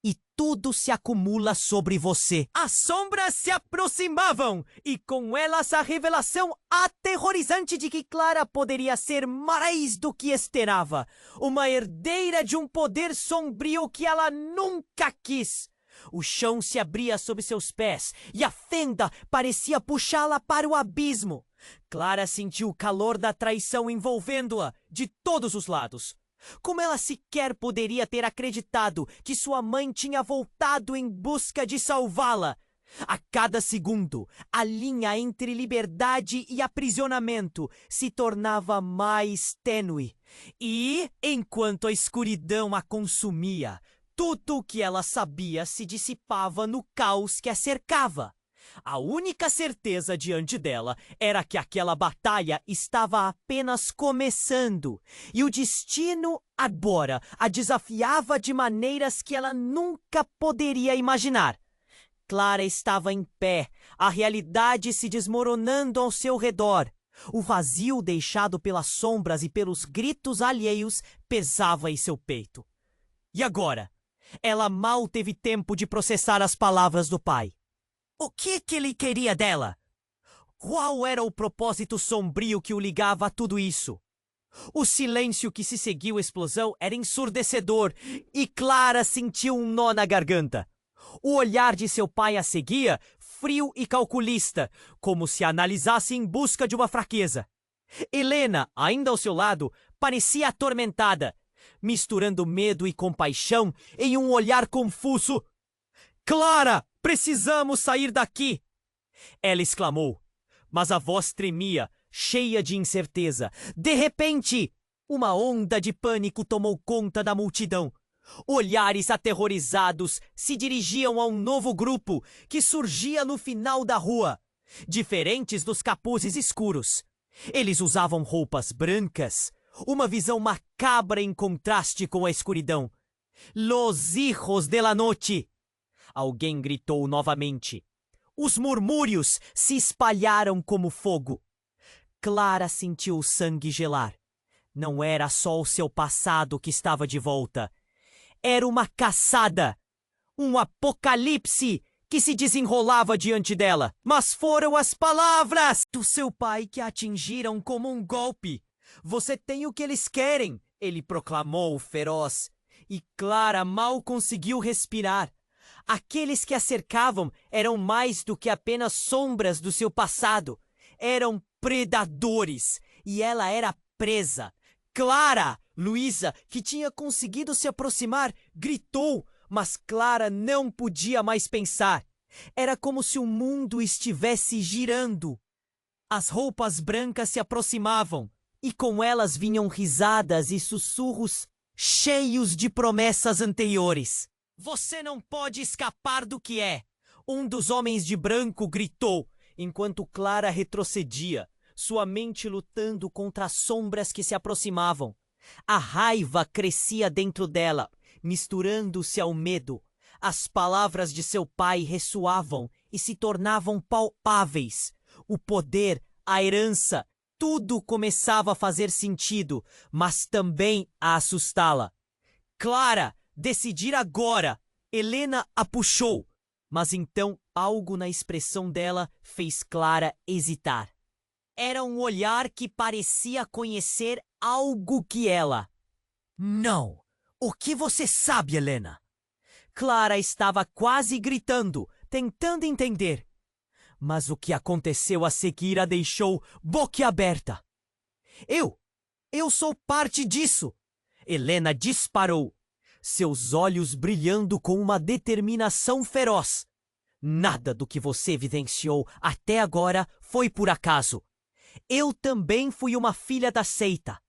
E tudo se acumula sobre você. As sombras se aproximavam, e com elas a revelação aterrorizante de que Clara poderia ser mais do que esperava. Uma herdeira de um poder sombrio que ela nunca quis. O chão se abria sob seus pés, e a fenda parecia puxá-la para o abismo. Clara sentiu o calor da traição envolvendo-a de todos os lados. Como ela sequer poderia ter acreditado que sua mãe tinha voltado em busca de salvá-la? A cada segundo, a linha entre liberdade e aprisionamento se tornava mais tênue. E, enquanto a escuridão a consumia, tudo o que ela sabia se dissipava no caos que a cercava. A única certeza diante dela era que aquela batalha estava apenas começando, e o destino agora a desafiava de maneiras que ela nunca poderia imaginar. Clara estava em pé, a realidade se desmoronando ao seu redor. O vazio deixado pelas sombras e pelos gritos alheios pesava em seu peito. E agora? Ela mal teve tempo de processar as palavras do pai. O que ele queria dela? Qual era o propósito sombrio que o ligava a tudo isso? O silêncio que se seguiu à explosão era ensurdecedor e Clara sentiu um nó na garganta. O olhar de seu pai a seguia, frio e calculista, como se a analisasse em busca de uma fraqueza. Helena, ainda ao seu lado, parecia atormentada, misturando medo e compaixão em um olhar confuso. Clara, precisamos sair daqui! Ela exclamou, mas a voz tremia, cheia de incerteza. De repente, uma onda de pânico tomou conta da multidão. Olhares aterrorizados se dirigiam a um novo grupo que surgia no final da rua, diferentes dos capuzes escuros. Eles usavam roupas brancas, uma visão macabra em contraste com a escuridão. Los hijos de la noche! Alguém gritou novamente. Os murmúrios se espalharam como fogo. Clara sentiu o sangue gelar. Não era só o seu passado que estava de volta. Era uma caçada, um apocalipse que se desenrolava diante dela. Mas foram as palavras do seu pai que a atingiram como um golpe. Você tem o que eles querem, ele proclamou feroz. E Clara mal conseguiu respirar. Aqueles que a cercavam eram mais do que apenas sombras do seu passado. Eram predadores e ela era presa. Clara! Luísa, que tinha conseguido se aproximar, gritou, mas Clara não podia mais pensar. Era como se o mundo estivesse girando. As roupas brancas se aproximavam e com elas vinham risadas e sussurros cheios de promessas anteriores. Você não pode escapar do que é! Um dos homens de branco gritou, enquanto Clara retrocedia, sua mente lutando contra as sombras que se aproximavam. A raiva crescia dentro dela, misturando-se ao medo. As palavras de seu pai ressoavam e se tornavam palpáveis. O poder, a herança, tudo começava a fazer sentido, mas também a assustá-la. Clara! Decidir agora! Helena a puxou, mas então algo na expressão dela fez Clara hesitar. Era um olhar que parecia conhecer algo que ela... Não! O que você sabe, Helena? Clara estava quase gritando, tentando entender. Mas o que aconteceu a seguir a deixou boquiaberta. Eu sou parte disso! Helena disparou, seus olhos brilhando com uma determinação feroz. Nada do que você evidenciou até agora foi por acaso. Eu também fui uma filha da seita.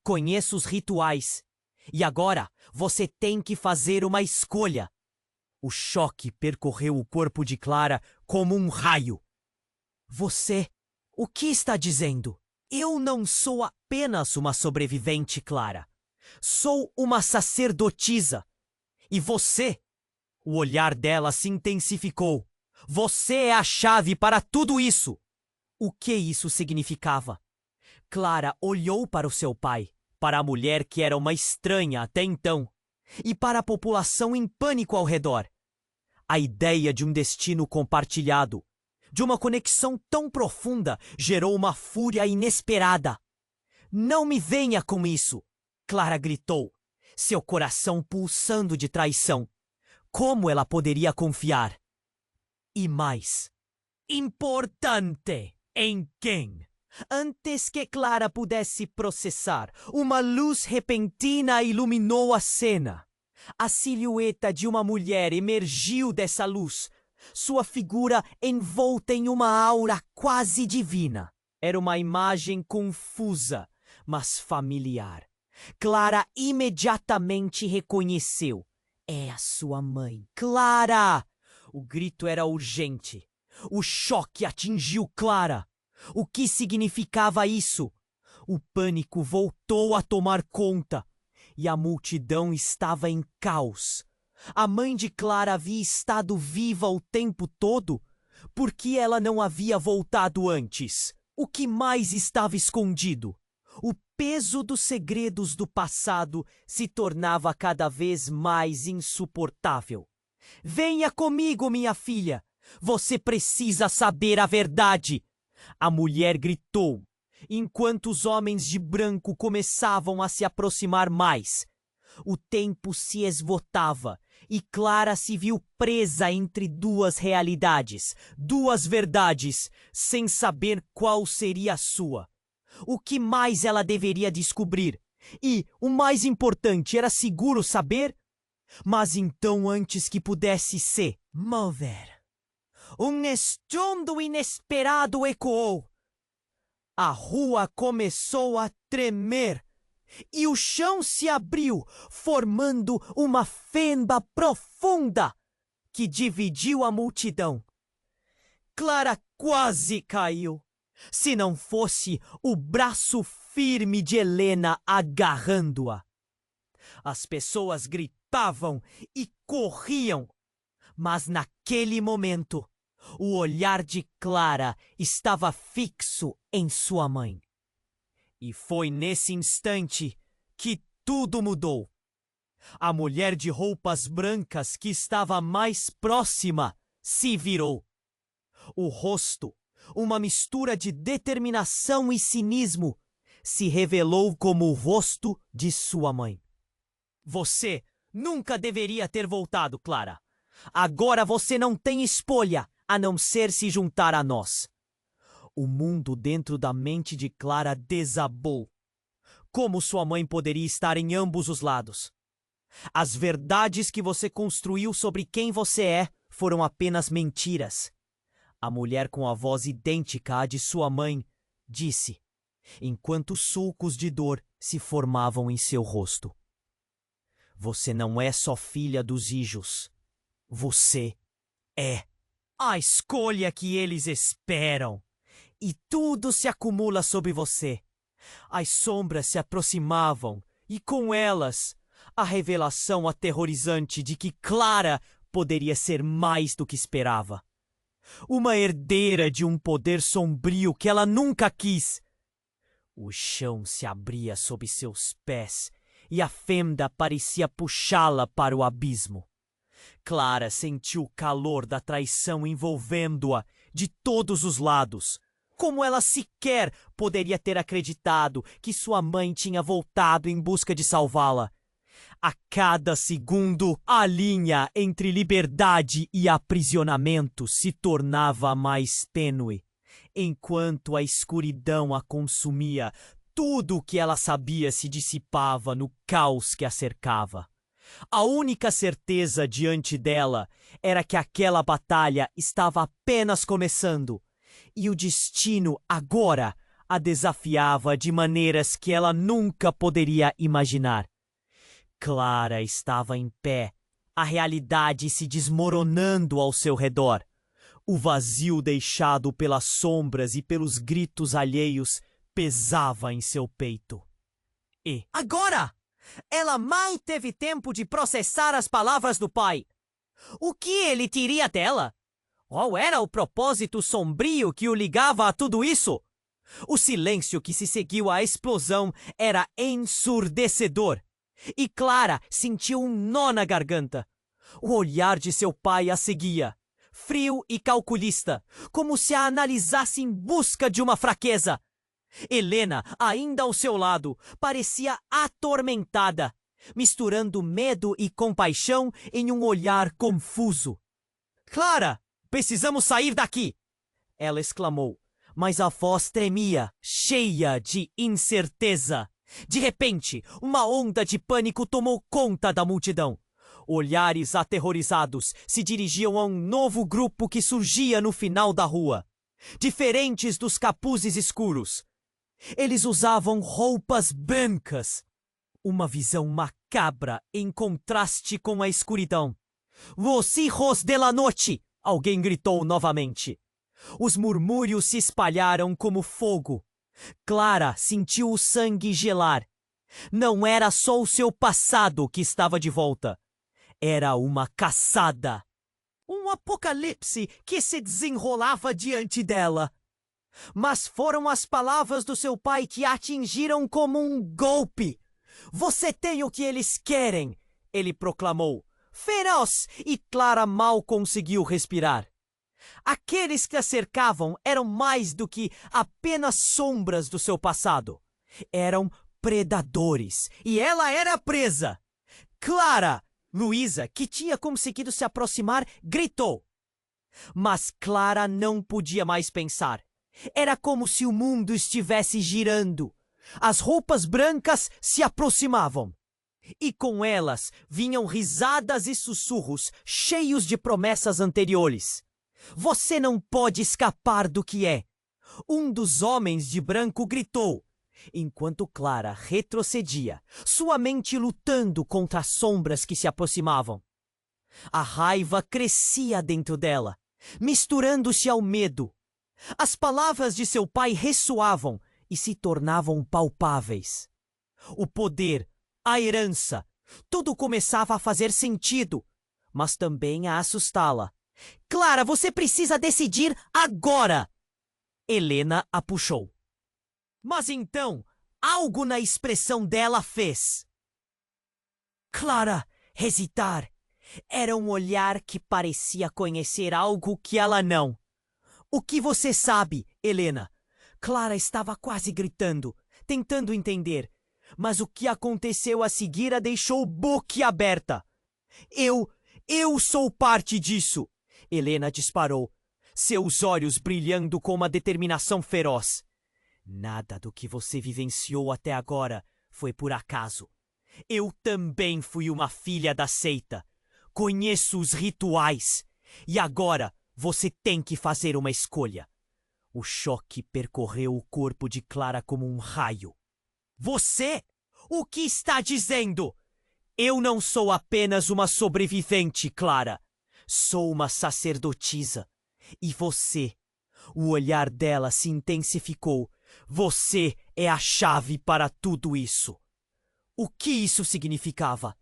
Conheço os rituais. E agora você tem que fazer uma escolha. O choque percorreu o corpo de Clara como um raio. Você, o que está dizendo? Eu não sou apenas uma sobrevivente, Clara. Sou uma sacerdotisa. E você? O olhar dela se intensificou. Você é a chave para tudo isso. O que isso significava? Clara olhou para o seu pai, para a mulher que era uma estranha até então, e para a população em pânico ao redor. A ideia de um destino compartilhado, de uma conexão tão profunda, gerou uma fúria inesperada. Não me venha com isso! Clara gritou, seu coração pulsando de traição. Como ela poderia confiar? E mais, importante, em quem? Antes que Clara pudesse processar, uma luz repentina iluminou a cena. A silhueta de uma mulher emergiu dessa luz, sua figura envolta em uma aura quase divina. Era uma imagem confusa, mas familiar. Clara imediatamente reconheceu. É a sua mãe. Clara! O grito era urgente. O choque atingiu Clara. O que significava isso? O pânico voltou a tomar conta. E a multidão estava em caos. A mãe de Clara havia estado viva o tempo todo? Por que ela não havia voltado antes? O que mais estava escondido? O peso dos segredos do passado se tornava cada vez mais insuportável. Venha comigo, minha filha. Você precisa saber a verdade. A mulher gritou, Enquanto os homens de branco começavam a se aproximar mais, o tempo se esgotava e Clara se viu presa entre duas realidades, duas verdades, sem saber qual seria a sua. O que mais ela deveria descobrir? E, o mais importante, era seguro saber? Mas então, antes que pudesse se mover, um estrondo inesperado ecoou. A rua começou a tremer e o chão se abriu, formando uma fenda profunda que dividiu a multidão. Clara quase caiu, se não fosse o braço firme de Helena agarrando-a. As pessoas gritavam e corriam, mas naquele momento, o olhar de Clara estava fixo em sua mãe. E foi nesse instante que tudo mudou. A mulher de roupas brancas que estava mais próxima se virou. O rosto, uma mistura de determinação e cinismo, se revelou como o rosto de sua mãe. Você nunca deveria ter voltado, Clara. Agora você não tem escolha a não ser se juntar a nós. O mundo dentro da mente de Clara desabou. Como sua mãe poderia estar em ambos os lados? As verdades que você construiu sobre quem você é foram apenas mentiras. A mulher com a voz idêntica à de sua mãe disse, enquanto sulcos de dor se formavam em seu rosto. Você não é só filha dos Ijos. Você é a escolha que eles esperam. E tudo se acumula sobre você. As sombras se aproximavam e com elas a revelação aterrorizante de que Clara poderia ser mais do que esperava. Uma herdeira de um poder sombrio que ela nunca quis. O chão se abria sob seus pés e a fenda parecia puxá-la para o abismo. Clara sentiu o calor da traição envolvendo-a de todos os lados. Como ela sequer poderia ter acreditado que sua mãe tinha voltado em busca de salvá-la? A cada segundo, a linha entre liberdade e aprisionamento se tornava mais tênue. Enquanto a escuridão a consumia, tudo o que ela sabia se dissipava no caos que a cercava. A única certeza diante dela era que aquela batalha estava apenas começando, e o destino agora a desafiava de maneiras que ela nunca poderia imaginar. Clara estava em pé, a realidade se desmoronando ao seu redor. O vazio deixado pelas sombras e pelos gritos alheios pesava em seu peito. E agora! Ela mal teve tempo de processar as palavras do pai. O que ele teria dela? Qual era o propósito sombrio que o ligava a tudo isso? O silêncio que se seguiu à explosão era ensurdecedor. E Clara sentiu um nó na garganta. O olhar de seu pai a seguia, frio e calculista, como se a analisasse em busca de uma fraqueza. Helena, ainda ao seu lado, parecia atormentada, misturando medo e compaixão em um olhar confuso. Clara, precisamos sair daqui! Ela exclamou, mas a voz tremia, cheia de incerteza. De repente, uma onda de pânico tomou conta da multidão. Olhares aterrorizados se dirigiam a um novo grupo que surgia no final da rua. Diferentes dos capuzes escuros. Eles usavam roupas brancas. Uma visão macabra em contraste com a escuridão. Los hijos de la noche! Alguém gritou novamente. Os murmúrios se espalharam como fogo. Clara sentiu o sangue gelar. Não era só o seu passado que estava de volta. Era uma caçada. Um apocalipse que se desenrolava diante dela. Mas foram as palavras do seu pai que a atingiram como um golpe. Você tem o que eles querem, ele proclamou, feroz, e Clara mal conseguiu respirar. Aqueles que a cercavam eram mais do que apenas sombras do seu passado. Eram predadores, e ela era presa. Clara, Luísa, que tinha conseguido se aproximar, gritou. Mas Clara não podia mais pensar. Era como se o mundo estivesse girando. As roupas brancas se aproximavam. E com elas vinham risadas e sussurros cheios de promessas anteriores. Você não pode escapar do que é. Um dos homens de branco gritou, enquanto Clara retrocedia, sua mente lutando contra as sombras que se aproximavam. A raiva crescia dentro dela, misturando-se ao medo. As palavras de seu pai ressoavam e se tornavam palpáveis. O poder, a herança, tudo começava a fazer sentido, mas também a assustá-la. Clara, você precisa decidir agora! Helena a puxou. Mas então, algo na expressão dela fez Clara hesitar. Era um olhar que parecia conhecer algo que ela não. O que você sabe, Helena? Clara estava quase gritando, tentando entender. Mas o que aconteceu a seguir a deixou boquiaberta. Eu sou parte disso. Helena disparou, seus olhos brilhando com uma determinação feroz. Nada do que você vivenciou até agora foi por acaso. Eu também fui uma filha da seita. Conheço os rituais. E agora você tem que fazer uma escolha. O choque percorreu o corpo de Clara como um raio. Você? O que está dizendo? Eu não sou apenas uma sobrevivente, Clara. Sou uma sacerdotisa. E você? O olhar dela se intensificou. Você é a chave para tudo isso. O que isso significava?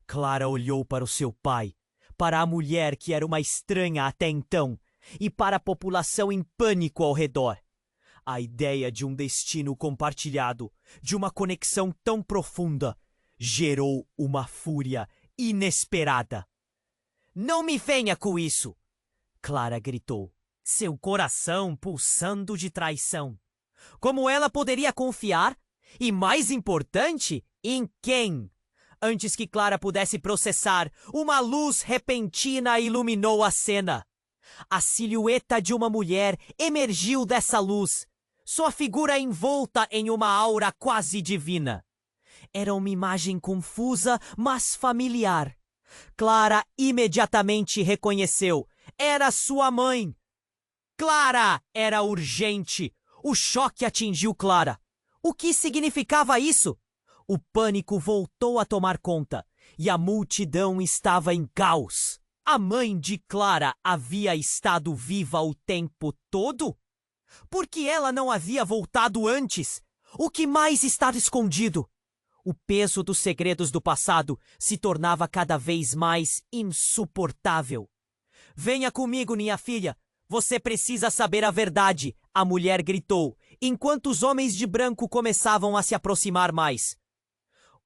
Clara olhou para o seu pai, para a mulher que era uma estranha até então, e para a população em pânico ao redor. A ideia de um destino compartilhado, de uma conexão tão profunda, gerou uma fúria inesperada. Não me venha com isso! Clara gritou, seu coração pulsando de traição. Como ela poderia confiar? E mais importante, em quem? Antes que Clara pudesse processar, uma luz repentina iluminou a cena. A silhueta de uma mulher emergiu dessa luz, sua figura envolta em uma aura quase divina. Era uma imagem confusa, mas familiar. Clara imediatamente reconheceu. Era sua mãe. Clara! Era urgente. O choque atingiu Clara. O que significava isso? O pânico voltou a tomar conta e a multidão estava em caos. A mãe de Clara havia estado viva o tempo todo? Por que ela não havia voltado antes? O que mais estava escondido? O peso dos segredos do passado se tornava cada vez mais insuportável. Venha comigo, minha filha. Você precisa saber a verdade, a mulher gritou, enquanto os homens de branco começavam a se aproximar mais.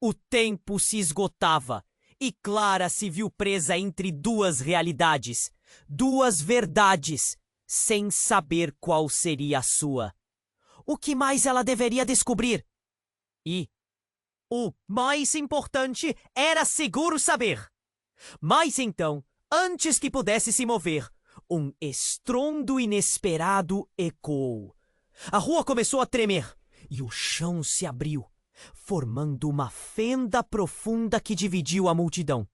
O tempo se esgotava e Clara se viu presa entre duas realidades, duas verdades, sem saber qual seria a sua. O que mais ela deveria descobrir? E o mais importante era seguro saber. Mas então, antes que pudesse se mover, um estrondo inesperado ecoou. A rua começou a tremer e o chão se abriu, formando uma fenda profunda que dividiu a multidão.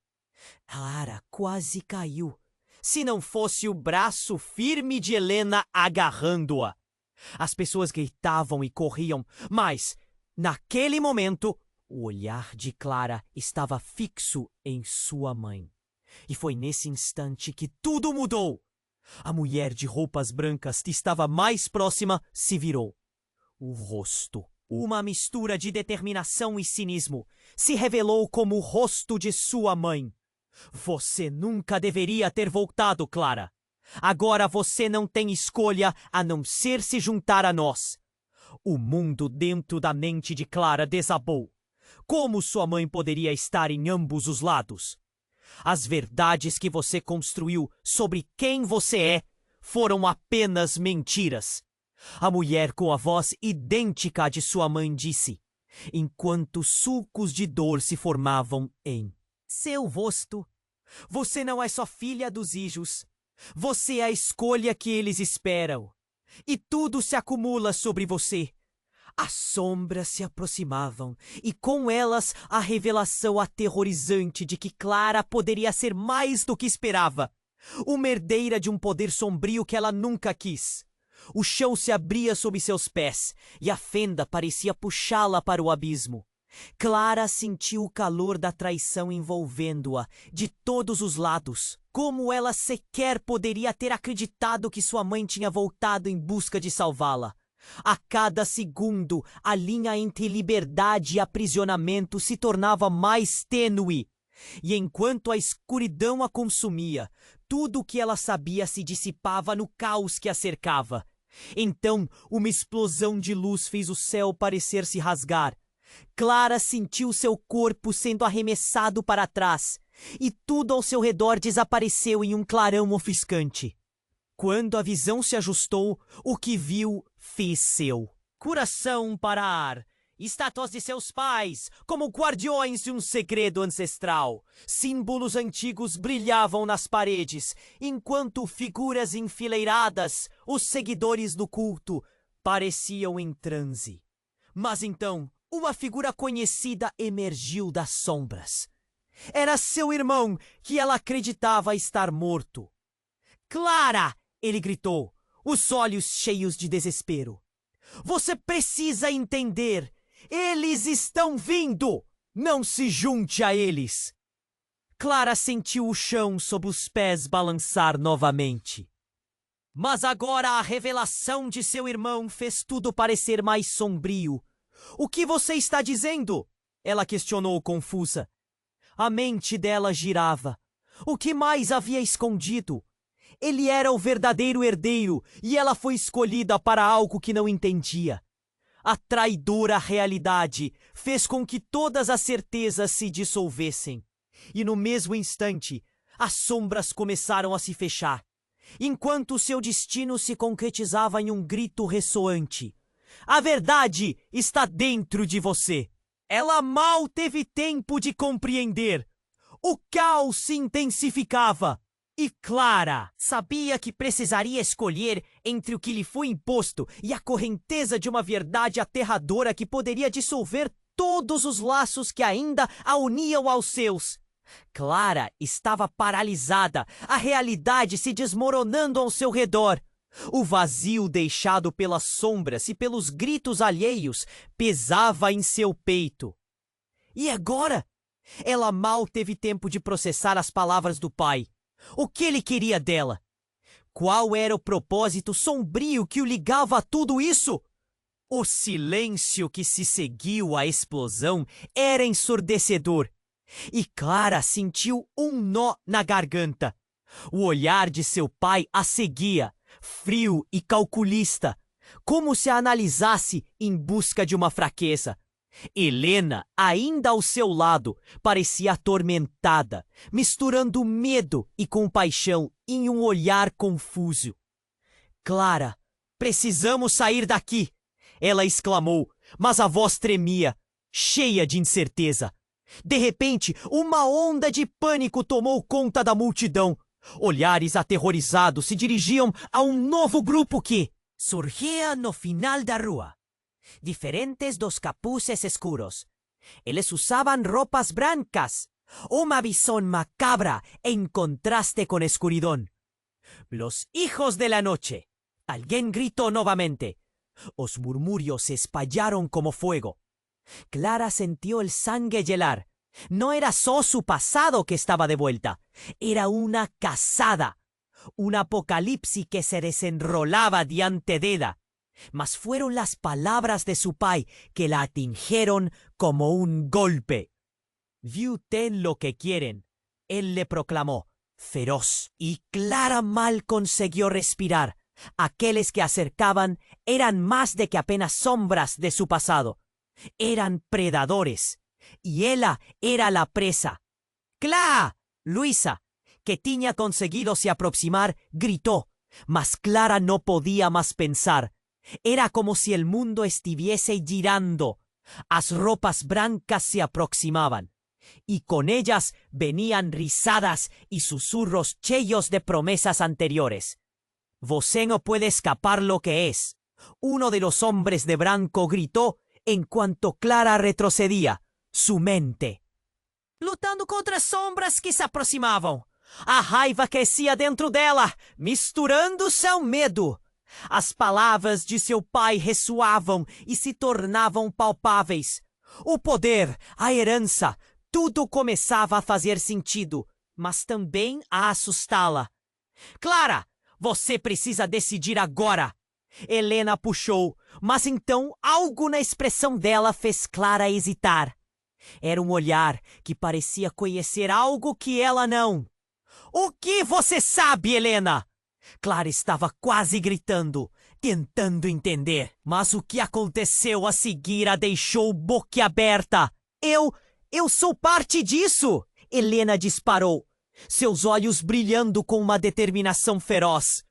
Clara quase caiu, se não fosse o braço firme de Helena agarrando-a. As pessoas gritavam e corriam, mas, naquele momento, o olhar de Clara estava fixo em sua mãe. E foi nesse instante que tudo mudou. A mulher de roupas brancas que estava mais próxima se virou. O rosto, uma mistura de determinação e cinismo, se revelou como o rosto de sua mãe. Você nunca deveria ter voltado, Clara. Agora você não tem escolha a não ser se juntar a nós. O mundo dentro da mente de Clara desabou. Como sua mãe poderia estar em ambos os lados? As verdades que você construiu sobre quem você é foram apenas mentiras. A mulher com a voz idêntica à de sua mãe disse, enquanto sulcos de dor se formavam em seu rosto. Você não é só filha dos Ijos. Você é a escolha que eles esperam. E tudo se acumula sobre você. As sombras se aproximavam, e com elas a revelação aterrorizante de que Clara poderia ser mais do que esperava. Uma herdeira de um poder sombrio que ela nunca quis. O chão se abria sob seus pés, e a fenda parecia puxá-la para o abismo. Clara sentiu o calor da traição envolvendo-a de todos os lados. Como ela sequer poderia ter acreditado que sua mãe tinha voltado em busca de salvá-la? A cada segundo, a linha entre liberdade e aprisionamento se tornava mais tênue. E enquanto a escuridão a consumia, tudo o que ela sabia se dissipava no caos que a cercava. Então, uma explosão de luz fez o céu parecer se rasgar. Clara sentiu seu corpo sendo arremessado para trás, e tudo ao seu redor desapareceu em um clarão ofuscante. Quando a visão se ajustou, o que viu fez seu coração parar. Estátuas de seus pais, como guardiões de um segredo ancestral. Símbolos antigos brilhavam nas paredes, enquanto figuras enfileiradas, os seguidores do culto, pareciam em transe. Mas então, uma figura conhecida emergiu das sombras. Era seu irmão, que ela acreditava estar morto. Clara! Ele gritou, os olhos cheios de desespero. Você precisa entender! Eles estão vindo! Não se junte a eles! Clara sentiu o chão sob os pés balançar novamente. Mas agora a revelação de seu irmão fez tudo parecer mais sombrio. O que você está dizendo? Ela questionou confusa. A mente dela girava. O que mais havia escondido? Ele era o verdadeiro herdeiro e ela foi escolhida para algo que não entendia. A traidora realidade fez com que todas as certezas se dissolvessem. E no mesmo instante, as sombras começaram a se fechar, enquanto seu destino se concretizava em um grito ressoante. A verdade está dentro de você. Ela mal teve tempo de compreender. O caos se intensificava. E Clara sabia que precisaria escolher entre o que lhe foi imposto e a correnteza de uma verdade aterradora que poderia dissolver todos os laços que ainda a uniam aos seus. Clara estava paralisada, a realidade se desmoronando ao seu redor. O vazio deixado pelas sombras e pelos gritos alheios pesava em seu peito. E agora? Ela mal teve tempo de processar as palavras do pai. O que ele queria dela? Qual era o propósito sombrio que o ligava a tudo isso? O silêncio que se seguiu à explosão era ensurdecedor. E Clara sentiu um nó na garganta. O olhar de seu pai a seguia, frio e calculista, como se a analisasse em busca de uma fraqueza. Helena, ainda ao seu lado, parecia atormentada, misturando medo e compaixão em um olhar confuso. Clara, precisamos sair daqui! Ela exclamou, mas a voz tremia, cheia de incerteza. De repente, uma onda de pânico tomou conta da multidão. Olhares aterrorizados se dirigiam a um novo grupo que surgia no final da rua. Diferentes dos capuzes escuros. Eles usaban ropas brancas, una visión macabra en contraste con escuridón. Los hijos de la noche. Alguien gritó nuevamente. Los murmullos se espallaron como fuego. Clara sintió el sangue helar. No era solo su pasado que estaba de vuelta. Era una casada. Un apocalipsis que se desenrolaba diante de ella. Mas fueron las palabras de su pai que la atingieron como un golpe. «Vi usted lo que quieren», él le proclamó, feroz, y Clara mal consiguió respirar. Aquellos que acercaban eran más de que apenas sombras de su pasado. Eran predadores, y ella era la presa. «¡Cla!». Luisa, que tinha conseguido se aproximar, gritó, Mas Clara no podía más pensar. Era como si el mundo estuviese girando. As ropas brancas se aproximaban, y con ellas venían risadas y susurros cheios de promesas anteriores. Você no puede escapar lo que es. Uno de los hombres de branco gritó en cuanto Clara retrocedía. Su mente. Lutando contra sombras que se aproximavam. A raiva crescia dentro dela, misturando-se ao medo. As palavras de seu pai ressoavam e se tornavam palpáveis. O poder, a herança, tudo começava a fazer sentido, mas também a assustá-la. Clara, você precisa decidir agora. Helena puxou, mas então algo na expressão dela fez Clara hesitar. Era um olhar que parecia conhecer algo que ela não. O que você sabe, Helena? Clara estava quase gritando, tentando entender. Mas o que aconteceu a seguir a deixou boquiaberta. Eu sou parte disso! Helena disparou, seus olhos brilhando com uma determinação feroz.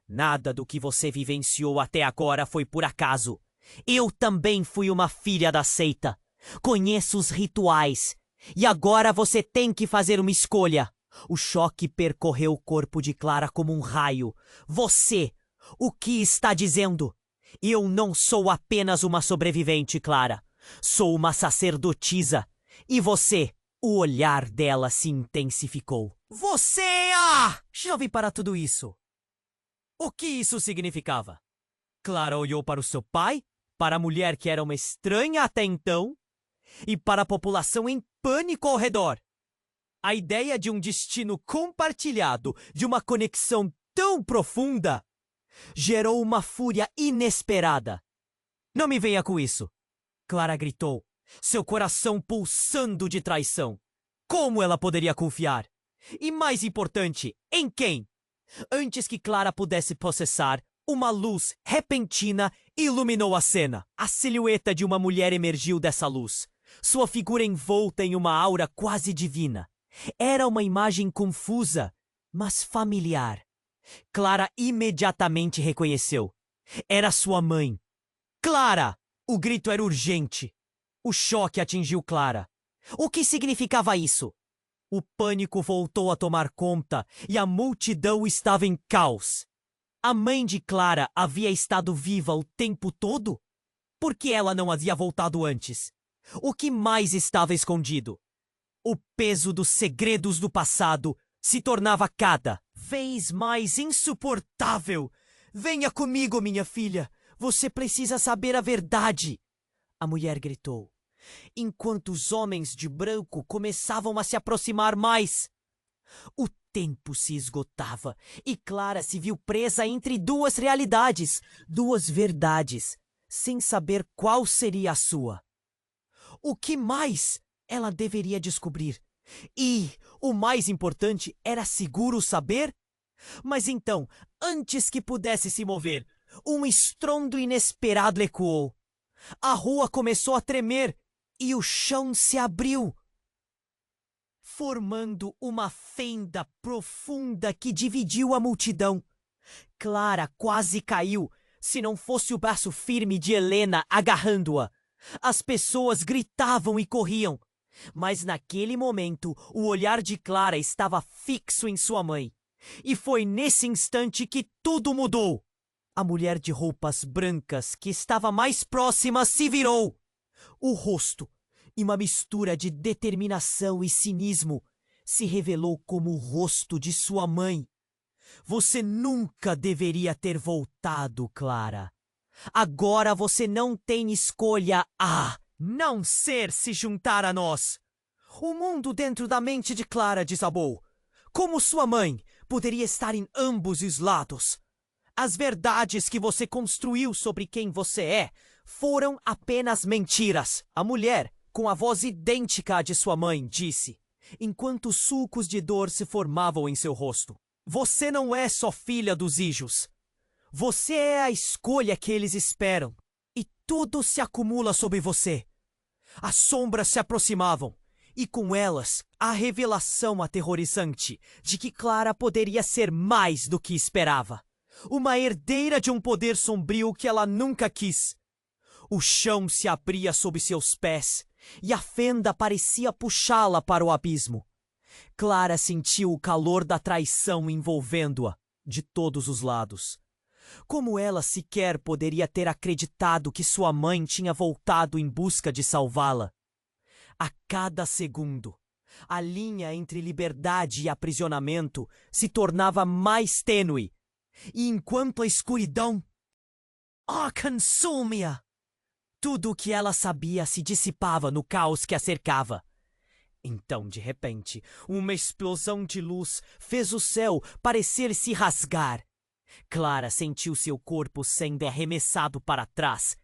Nada do que você vivenciou até agora foi por acaso. Eu também fui uma filha da seita. Conheço os rituais. E agora você tem que fazer uma escolha. O choque percorreu o corpo de Clara como um raio. Você, o que está dizendo? Eu não sou apenas uma sobrevivente, Clara. Sou uma sacerdotisa. E você, o olhar dela se intensificou. Você, já ouvi para tudo isso. O que isso significava? Clara olhou para o seu pai, para a mulher que era uma estranha até então, e para a população em pânico ao redor. A ideia de um destino compartilhado, de uma conexão tão profunda, gerou uma fúria inesperada. Não me venha com isso, Clara gritou, seu coração pulsando de traição. Como ela poderia confiar? E mais importante, em quem? Antes que Clara pudesse processar, uma luz repentina iluminou a cena. A silhueta de uma mulher emergiu dessa luz, sua figura envolta em uma aura quase divina. Era uma imagem confusa, mas familiar. Clara imediatamente reconheceu. Era sua mãe. Clara! O grito era urgente. O choque atingiu Clara. O que significava isso? O pânico voltou a tomar conta e a multidão estava em caos. A mãe de Clara havia estado viva o tempo todo? Por que ela não havia voltado antes? O que mais estava escondido? O peso dos segredos do passado se tornava cada vez mais insuportável. Venha comigo, minha filha. Você precisa saber a verdade. A mulher gritou, enquanto os homens de branco começavam a se aproximar mais. O tempo se esgotava e Clara se viu presa entre duas realidades, duas verdades, sem saber qual seria a sua. O que mais ela deveria descobrir? E, o mais importante, era seguro saber? Mas então, antes que pudesse se mover, um estrondo inesperado ecoou. A rua começou a tremer e o chão se abriu, formando uma fenda profunda que dividiu a multidão. Clara quase caiu, se não fosse o braço firme de Helena agarrando-a. As pessoas gritavam e corriam, mas naquele momento o olhar de Clara estava fixo em sua mãe. E foi nesse instante que tudo mudou. A mulher de roupas brancas que estava mais próxima se virou. O rosto, em uma mistura de determinação e cinismo, se revelou como o rosto de sua mãe. Você nunca deveria ter voltado, Clara. Agora você não tem escolha a não ser se juntar a nós. O mundo dentro da mente de Clara desabou. Como sua mãe poderia estar em ambos os lados? As verdades que você construiu sobre quem você é foram apenas mentiras. A mulher, com a voz idêntica à de sua mãe, disse, enquanto sulcos de dor se formavam em seu rosto. Você não é só filha dos Ijos. Você é a escolha que eles esperam. E tudo se acumula sobre você. As sombras se aproximavam. E com elas, a revelação aterrorizante de que Clara poderia ser mais do que esperava. Uma herdeira de um poder sombrio que ela nunca quis. O chão se abria sob seus pés e a fenda parecia puxá-la para o abismo. Clara sentiu o calor da traição envolvendo-a de todos os lados. Como ela sequer poderia ter acreditado que sua mãe tinha voltado em busca de salvá-la? A cada segundo, a linha entre liberdade e aprisionamento se tornava mais tênue, e enquanto a escuridão consumia, tudo o que ela sabia se dissipava no caos que a cercava. Então, de repente, uma explosão de luz fez o céu parecer se rasgar. Clara sentiu seu corpo sendo arremessado para trás,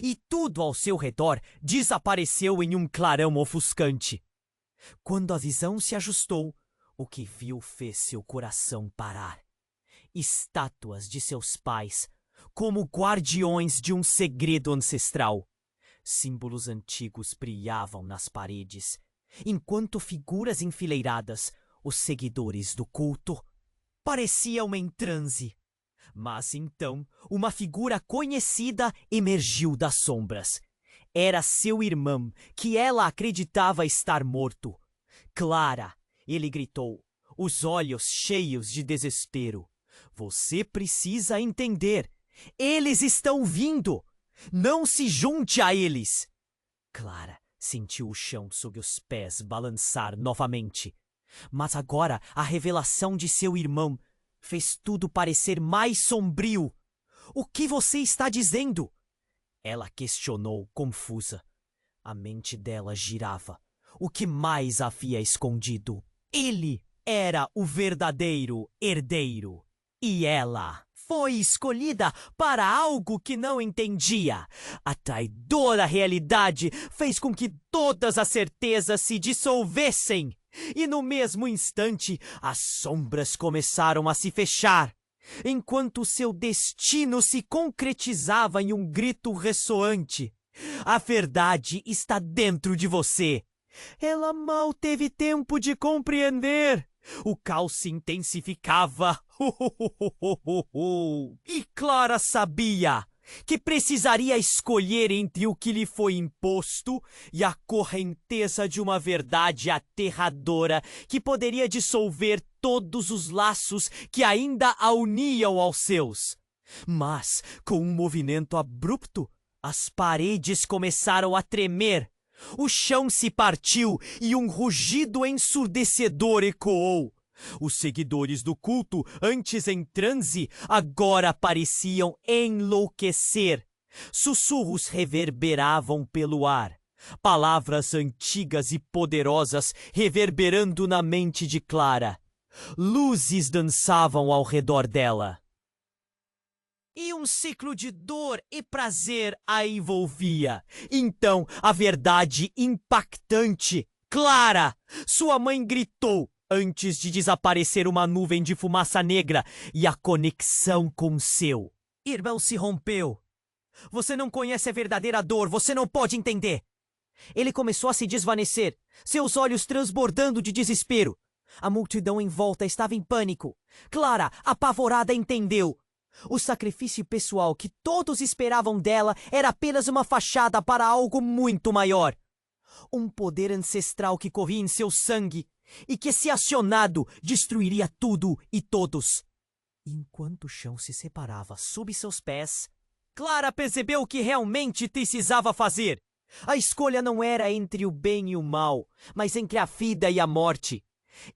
e tudo ao seu redor desapareceu em um clarão ofuscante. Quando a visão se ajustou, o que viu fez seu coração parar. Estátuas de seus pais, como guardiões de um segredo ancestral. Símbolos antigos brilhavam nas paredes, enquanto figuras enfileiradas, os seguidores do culto, pareciam em transe. Mas então, uma figura conhecida emergiu das sombras. Era seu irmão, que ela acreditava estar morto. Clara, ele gritou, os olhos cheios de desespero. Você precisa entender. Eles estão vindo. Não se junte a eles. Clara sentiu o chão sob os pés balançar novamente. Mas agora a revelação de seu irmão fez tudo parecer mais sombrio. O que você está dizendo? Ela questionou, confusa. A mente dela girava. O que mais havia escondido? Ele era o verdadeiro herdeiro. E ela foi escolhida para algo que não entendia. A traidora realidade fez com que todas as certezas se dissolvessem. E no mesmo instante, as sombras começaram a se fechar, enquanto seu destino se concretizava em um grito ressoante. A verdade está dentro de você. Ela mal teve tempo de compreender. O caos se intensificava. E Clara sabia que precisaria escolher entre o que lhe foi imposto e a correnteza de uma verdade aterradora que poderia dissolver todos os laços que ainda a uniam aos seus. Mas, com um movimento abrupto, as paredes começaram a tremer. O chão se partiu e um rugido ensurdecedor ecoou. Os seguidores do culto, antes em transe, agora pareciam enlouquecer. Sussurros reverberavam pelo ar. Palavras antigas e poderosas reverberando na mente de Clara. Luzes dançavam ao redor dela. E um ciclo de dor e prazer a envolvia. Então, a verdade impactante. Clara! Sua mãe gritou, antes de desaparecer uma nuvem de fumaça negra e a conexão com seu irmão se rompeu. Você não conhece a verdadeira dor, você não pode entender. Ele começou a se desvanecer, seus olhos transbordando de desespero. A multidão em volta estava em pânico. Clara, apavorada, entendeu. O sacrifício pessoal que todos esperavam dela era apenas uma fachada para algo muito maior. Um poder ancestral que corria em seu sangue e que, se acionado, destruiria tudo e todos. Enquanto o chão se separava sob seus pés, Clara percebeu o que realmente precisava fazer. A escolha não era entre o bem e o mal, mas entre a vida e a morte.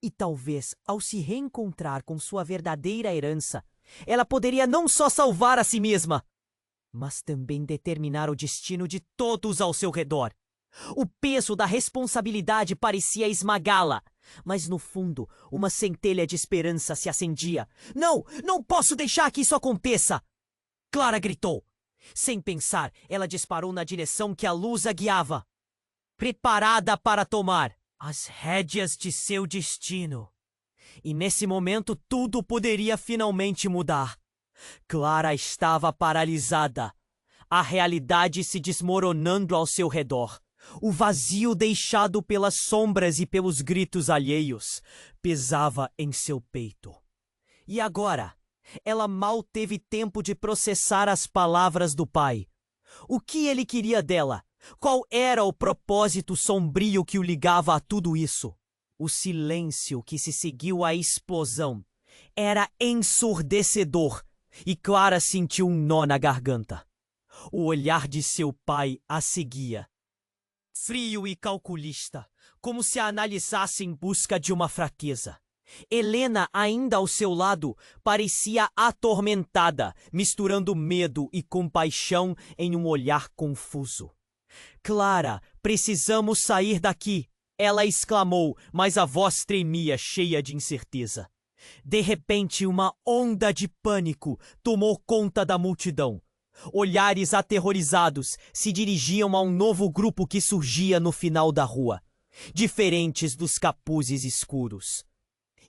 E talvez, ao se reencontrar com sua verdadeira herança, ela poderia não só salvar a si mesma, mas também determinar o destino de todos ao seu redor. O peso da responsabilidade parecia esmagá-la, mas no fundo, uma centelha de esperança se acendia. Não, não posso deixar que isso aconteça! Clara gritou. Sem pensar, ela disparou na direção que a luz a guiava, preparada para tomar as rédeas de seu destino. E nesse momento tudo poderia finalmente mudar. Clara estava paralisada, a realidade se desmoronando ao seu redor. O vazio deixado pelas sombras e pelos gritos alheios pesava em seu peito. E agora, Ela mal teve tempo de processar as palavras do pai. O que ele queria dela? Qual era o propósito sombrio que o ligava a tudo isso? O silêncio que se seguiu à explosão era ensurdecedor e Clara sentiu um nó na garganta. O olhar de seu pai a seguia, frio e calculista, como se a analisasse em busca de uma fraqueza. Helena, ainda ao seu lado, parecia atormentada, misturando medo e compaixão em um olhar confuso. Clara, precisamos sair daqui, ela exclamou, mas a voz tremia, cheia de incerteza. De repente, uma onda de pânico tomou conta da multidão. Olhares aterrorizados se dirigiam a um novo grupo que surgia no final da rua, diferentes dos capuzes escuros.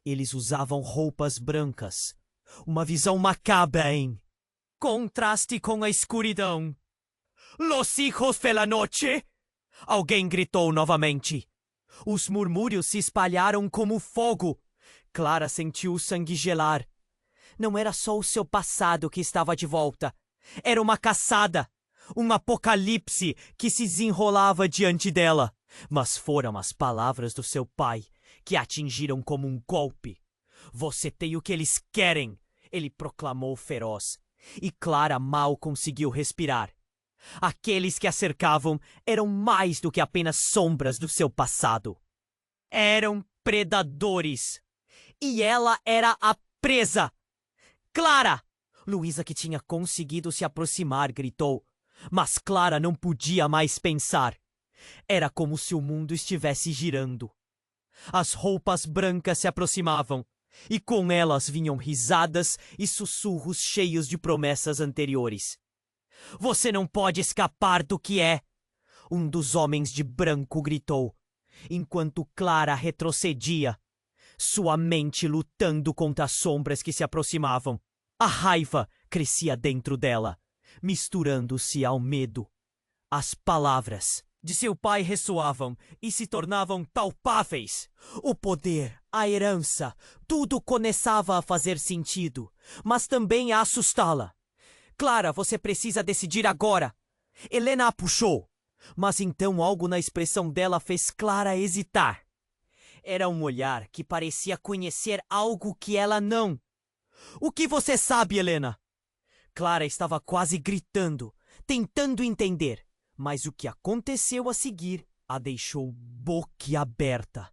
Eles usavam roupas brancas, uma visão macabra em contraste com a escuridão. Los hijos de la noche! Alguém gritou novamente. Os murmúrios se espalharam como fogo. Clara sentiu o sangue gelar. Não era só o seu passado que estava de volta. Era uma caçada, um apocalipse que se desenrolava diante dela. Mas foram as palavras do seu pai que a atingiram como um golpe. Você tem o que eles querem, ele proclamou feroz. E Clara mal conseguiu respirar. Aqueles que a cercavam eram mais do que apenas sombras do seu passado. Eram predadores. E ela era a presa. Clara! Luísa, que tinha conseguido se aproximar, gritou. Mas Clara não podia mais pensar. Era como se o mundo estivesse girando. As roupas brancas se aproximavam, e com elas vinham risadas e sussurros cheios de promessas anteriores. Você não pode escapar do que é! Um dos homens de branco gritou, enquanto Clara retrocedia, sua mente lutando contra as sombras que se aproximavam. A raiva crescia dentro dela, misturando-se ao medo. As palavras de seu pai ressoavam e se tornavam palpáveis. O poder, a herança, tudo começava a fazer sentido, mas também a assustá-la. Clara, você precisa decidir agora. Helena a puxou, mas então algo na expressão dela fez Clara hesitar. Era um olhar que parecia conhecer algo que ela não. O que você sabe, Helena? Clara estava quase gritando, tentando entender, mas o que aconteceu a seguir a deixou boquiaberta.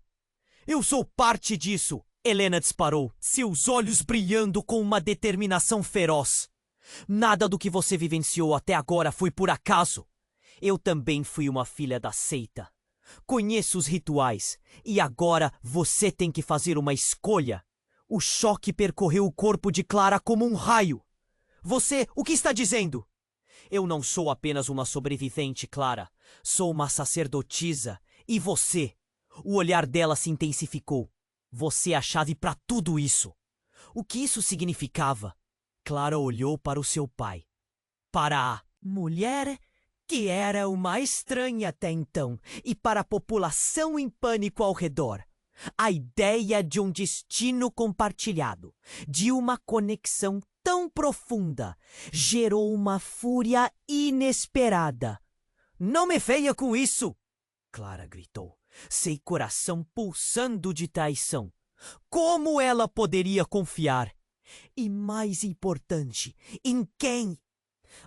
Eu sou parte disso, Helena disparou, seus olhos brilhando com uma determinação feroz. Nada do que você vivenciou até agora foi por acaso. Eu também fui uma filha da seita. Conheço os rituais, e agora você tem que fazer uma escolha. O choque percorreu o corpo de Clara como um raio. Você, o que está dizendo? Eu não sou apenas uma sobrevivente, Clara. Sou uma sacerdotisa. E você? O olhar dela se intensificou. Você é a chave para tudo isso. O que isso significava? Clara olhou para o seu pai. Para a mulher que era uma estranha até então, e para a população em pânico ao redor. A ideia de um destino compartilhado, de uma conexão tão profunda, gerou uma fúria inesperada. Não me venha com isso! Clara gritou, seu coração pulsando de traição. Como ela poderia confiar? E mais importante, em quem?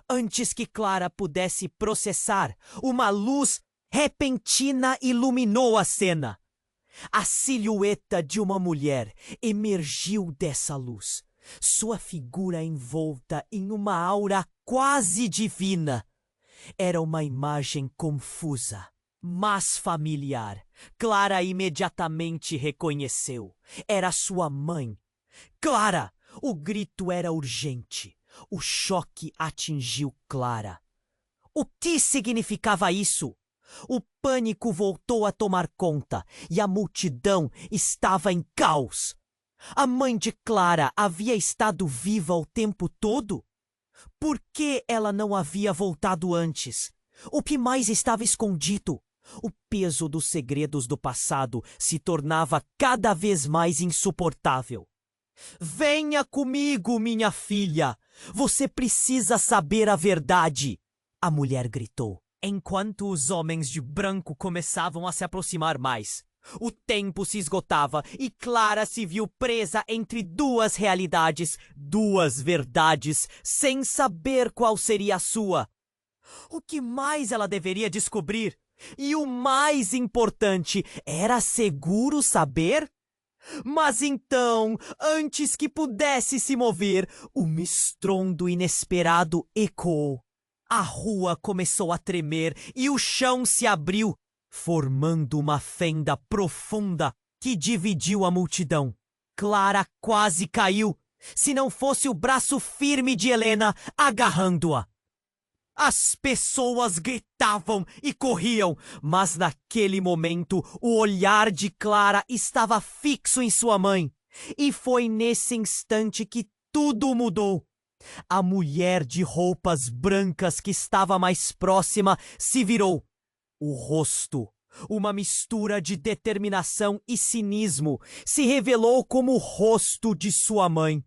Antes que Clara pudesse processar, uma luz repentina iluminou a cena. A silhueta de uma mulher emergiu dessa luz, sua figura envolta em uma aura quase divina. Era uma imagem confusa, mas familiar. Clara imediatamente reconheceu. Era sua mãe. Clara! O grito era urgente. O choque atingiu Clara. O que significava isso? O pânico voltou a tomar conta e a multidão estava em caos. A mãe de Clara havia estado viva o tempo todo? Por que ela não havia voltado antes? O que mais estava escondido? O peso dos segredos do passado se tornava cada vez mais insuportável. Venha comigo, minha filha. Você precisa saber a verdade. A mulher gritou, enquanto os homens de branco começavam a se aproximar mais. O tempo se esgotava e Clara se viu presa entre duas realidades, duas verdades, sem saber qual seria a sua. O que mais ela deveria descobrir? E o mais importante, era seguro saber? Mas então, antes que pudesse se mover, um estrondo inesperado ecoou. A rua começou a tremer e o chão se abriu, formando uma fenda profunda que dividiu a multidão. Clara quase caiu, se não fosse o braço firme de Helena agarrando-a. As pessoas gritavam e corriam, mas naquele momento o olhar de Clara estava fixo em sua mãe. E foi nesse instante que tudo mudou. A mulher de roupas brancas que estava mais próxima se virou. O rosto, uma mistura de determinação e cinismo, se revelou como o rosto de sua mãe.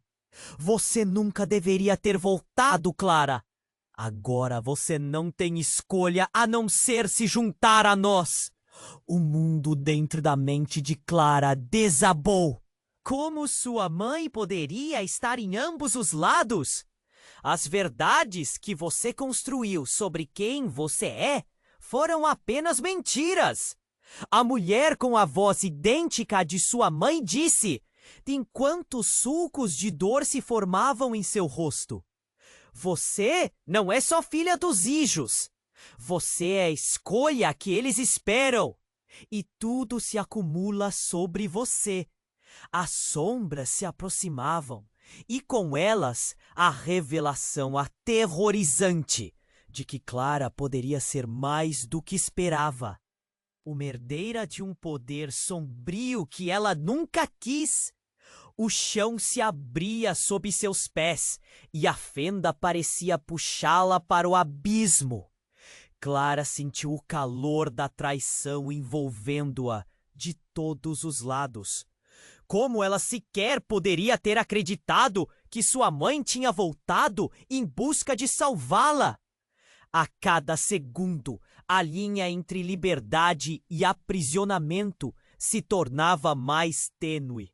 Você nunca deveria ter voltado, Clara. Agora você não tem escolha a não ser se juntar a nós. O mundo dentro da mente de Clara desabou. Como sua mãe poderia estar em ambos os lados? As verdades que você construiu sobre quem você é foram apenas mentiras. A mulher com a voz idêntica à de sua mãe disse, enquanto sulcos de dor se formavam em seu rosto. Você não é só filha dos Ijos. Você é a escolha que eles esperam. E tudo se acumula sobre você. As sombras se aproximavam, e com elas a revelação aterrorizante de que Clara poderia ser mais do que esperava. Uma herdeira de um poder sombrio que ela nunca quis. O chão se abria sob seus pés e a fenda parecia puxá-la para o abismo. Clara sentiu o calor da traição envolvendo-a de todos os lados. Como ela sequer poderia ter acreditado que sua mãe tinha voltado em busca de salvá-la? A cada segundo, a linha entre liberdade e aprisionamento se tornava mais tênue.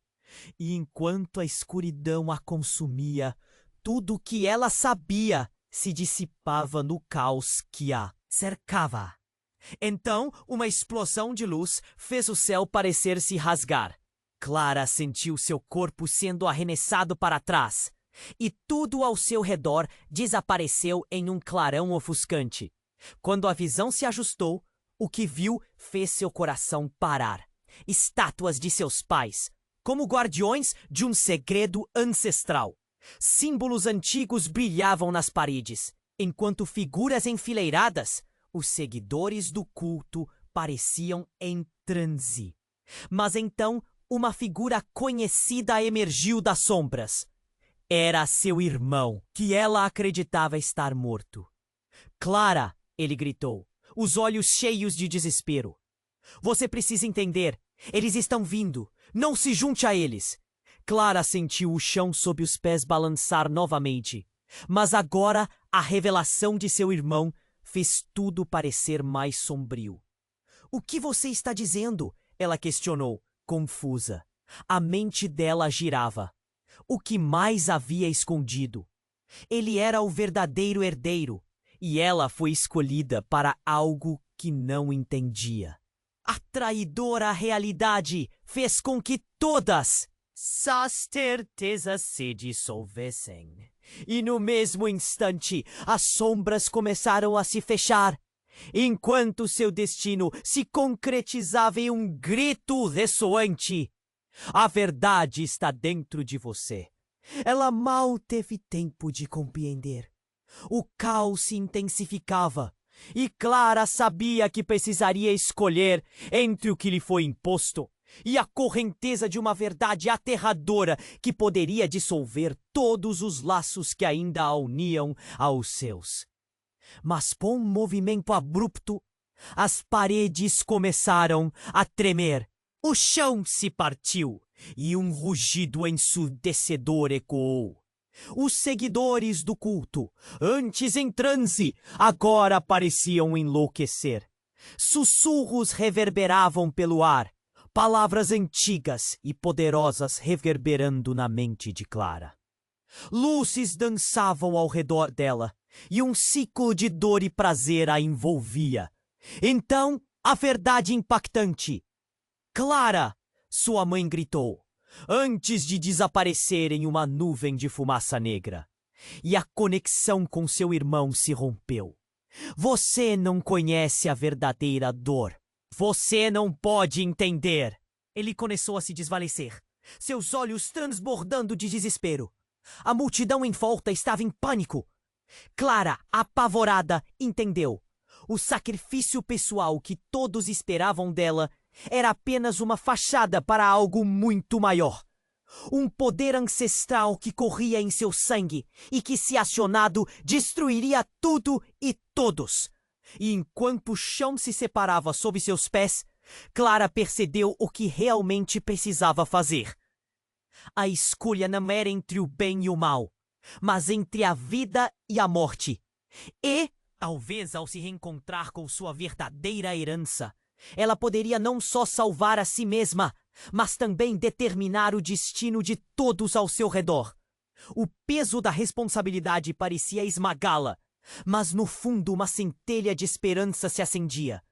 E enquanto a escuridão a consumia, tudo o que ela sabia se dissipava no caos que a cercava. Então, uma explosão de luz fez o céu parecer se rasgar. Clara sentiu seu corpo sendo arremessado para trás, e tudo ao seu redor desapareceu em um clarão ofuscante. Quando a visão se ajustou, o que viu fez seu coração parar. Estátuas de seus pais, como guardiões de um segredo ancestral. Símbolos antigos brilhavam nas paredes, enquanto figuras enfileiradas, os seguidores do culto pareciam em transe. Mas então, uma figura conhecida emergiu das sombras. Era seu irmão, que ela acreditava estar morto. Clara, ele gritou, os olhos cheios de desespero. Você precisa entender, eles estão vindo. Não se junte a eles. Clara sentiu o chão sob os pés balançar novamente. Mas agora a revelação de seu irmão fez tudo parecer mais sombrio. O que você está dizendo? Ela questionou, confusa. A mente dela girava. O que mais havia escondido? Ele era o verdadeiro herdeiro, e ela foi escolhida para algo que não entendia. A traidora realidade fez com que todas as certezas se dissolvessem. E no mesmo instante, as sombras começaram a se fechar, enquanto seu destino se concretizava em um grito ressoante. A verdade está dentro de você. Ela mal teve tempo de compreender. O caos se intensificava. E Clara sabia que precisaria escolher entre o que lhe foi imposto e a correnteza de uma verdade aterradora que poderia dissolver todos os laços que ainda a uniam aos seus. Mas com um movimento abrupto, as paredes começaram a tremer. O chão se partiu e um rugido ensurdecedor ecoou. Os seguidores do culto, antes em transe, agora pareciam enlouquecer. Sussurros reverberavam pelo ar, palavras antigas e poderosas reverberando na mente de Clara. Luzes dançavam ao redor dela, e um ciclo de dor e prazer a envolvia. Então, a verdade impactante. Clara! Sua mãe gritou, antes de desaparecer em uma nuvem de fumaça negra. E a conexão com seu irmão se rompeu. Você não conhece a verdadeira dor. Você não pode entender. Ele começou a se desvalecer, seus olhos transbordando de desespero. A multidão em volta estava em pânico. Clara, apavorada, entendeu. O sacrifício pessoal que todos esperavam dela era apenas uma fachada para algo muito maior. Um poder ancestral que corria em seu sangue e que, se acionado, destruiria tudo e todos. E enquanto o chão se separava sob seus pés, Clara percebeu o que realmente precisava fazer. A escolha não era entre o bem e o mal, mas entre a vida e a morte. E, talvez ao se reencontrar com sua verdadeira herança, ela poderia não só salvar a si mesma, mas também determinar o destino de todos ao seu redor. O peso da responsabilidade parecia esmagá-la, mas no fundo uma centelha de esperança se acendia.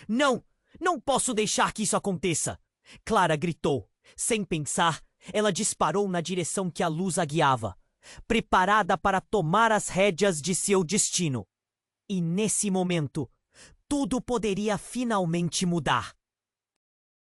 Não! Não posso deixar que isso aconteça! Clara gritou. Sem pensar, ela disparou na direção que a luz a guiava, preparada para tomar as rédeas de seu destino. E nesse momento, tudo poderia finalmente mudar.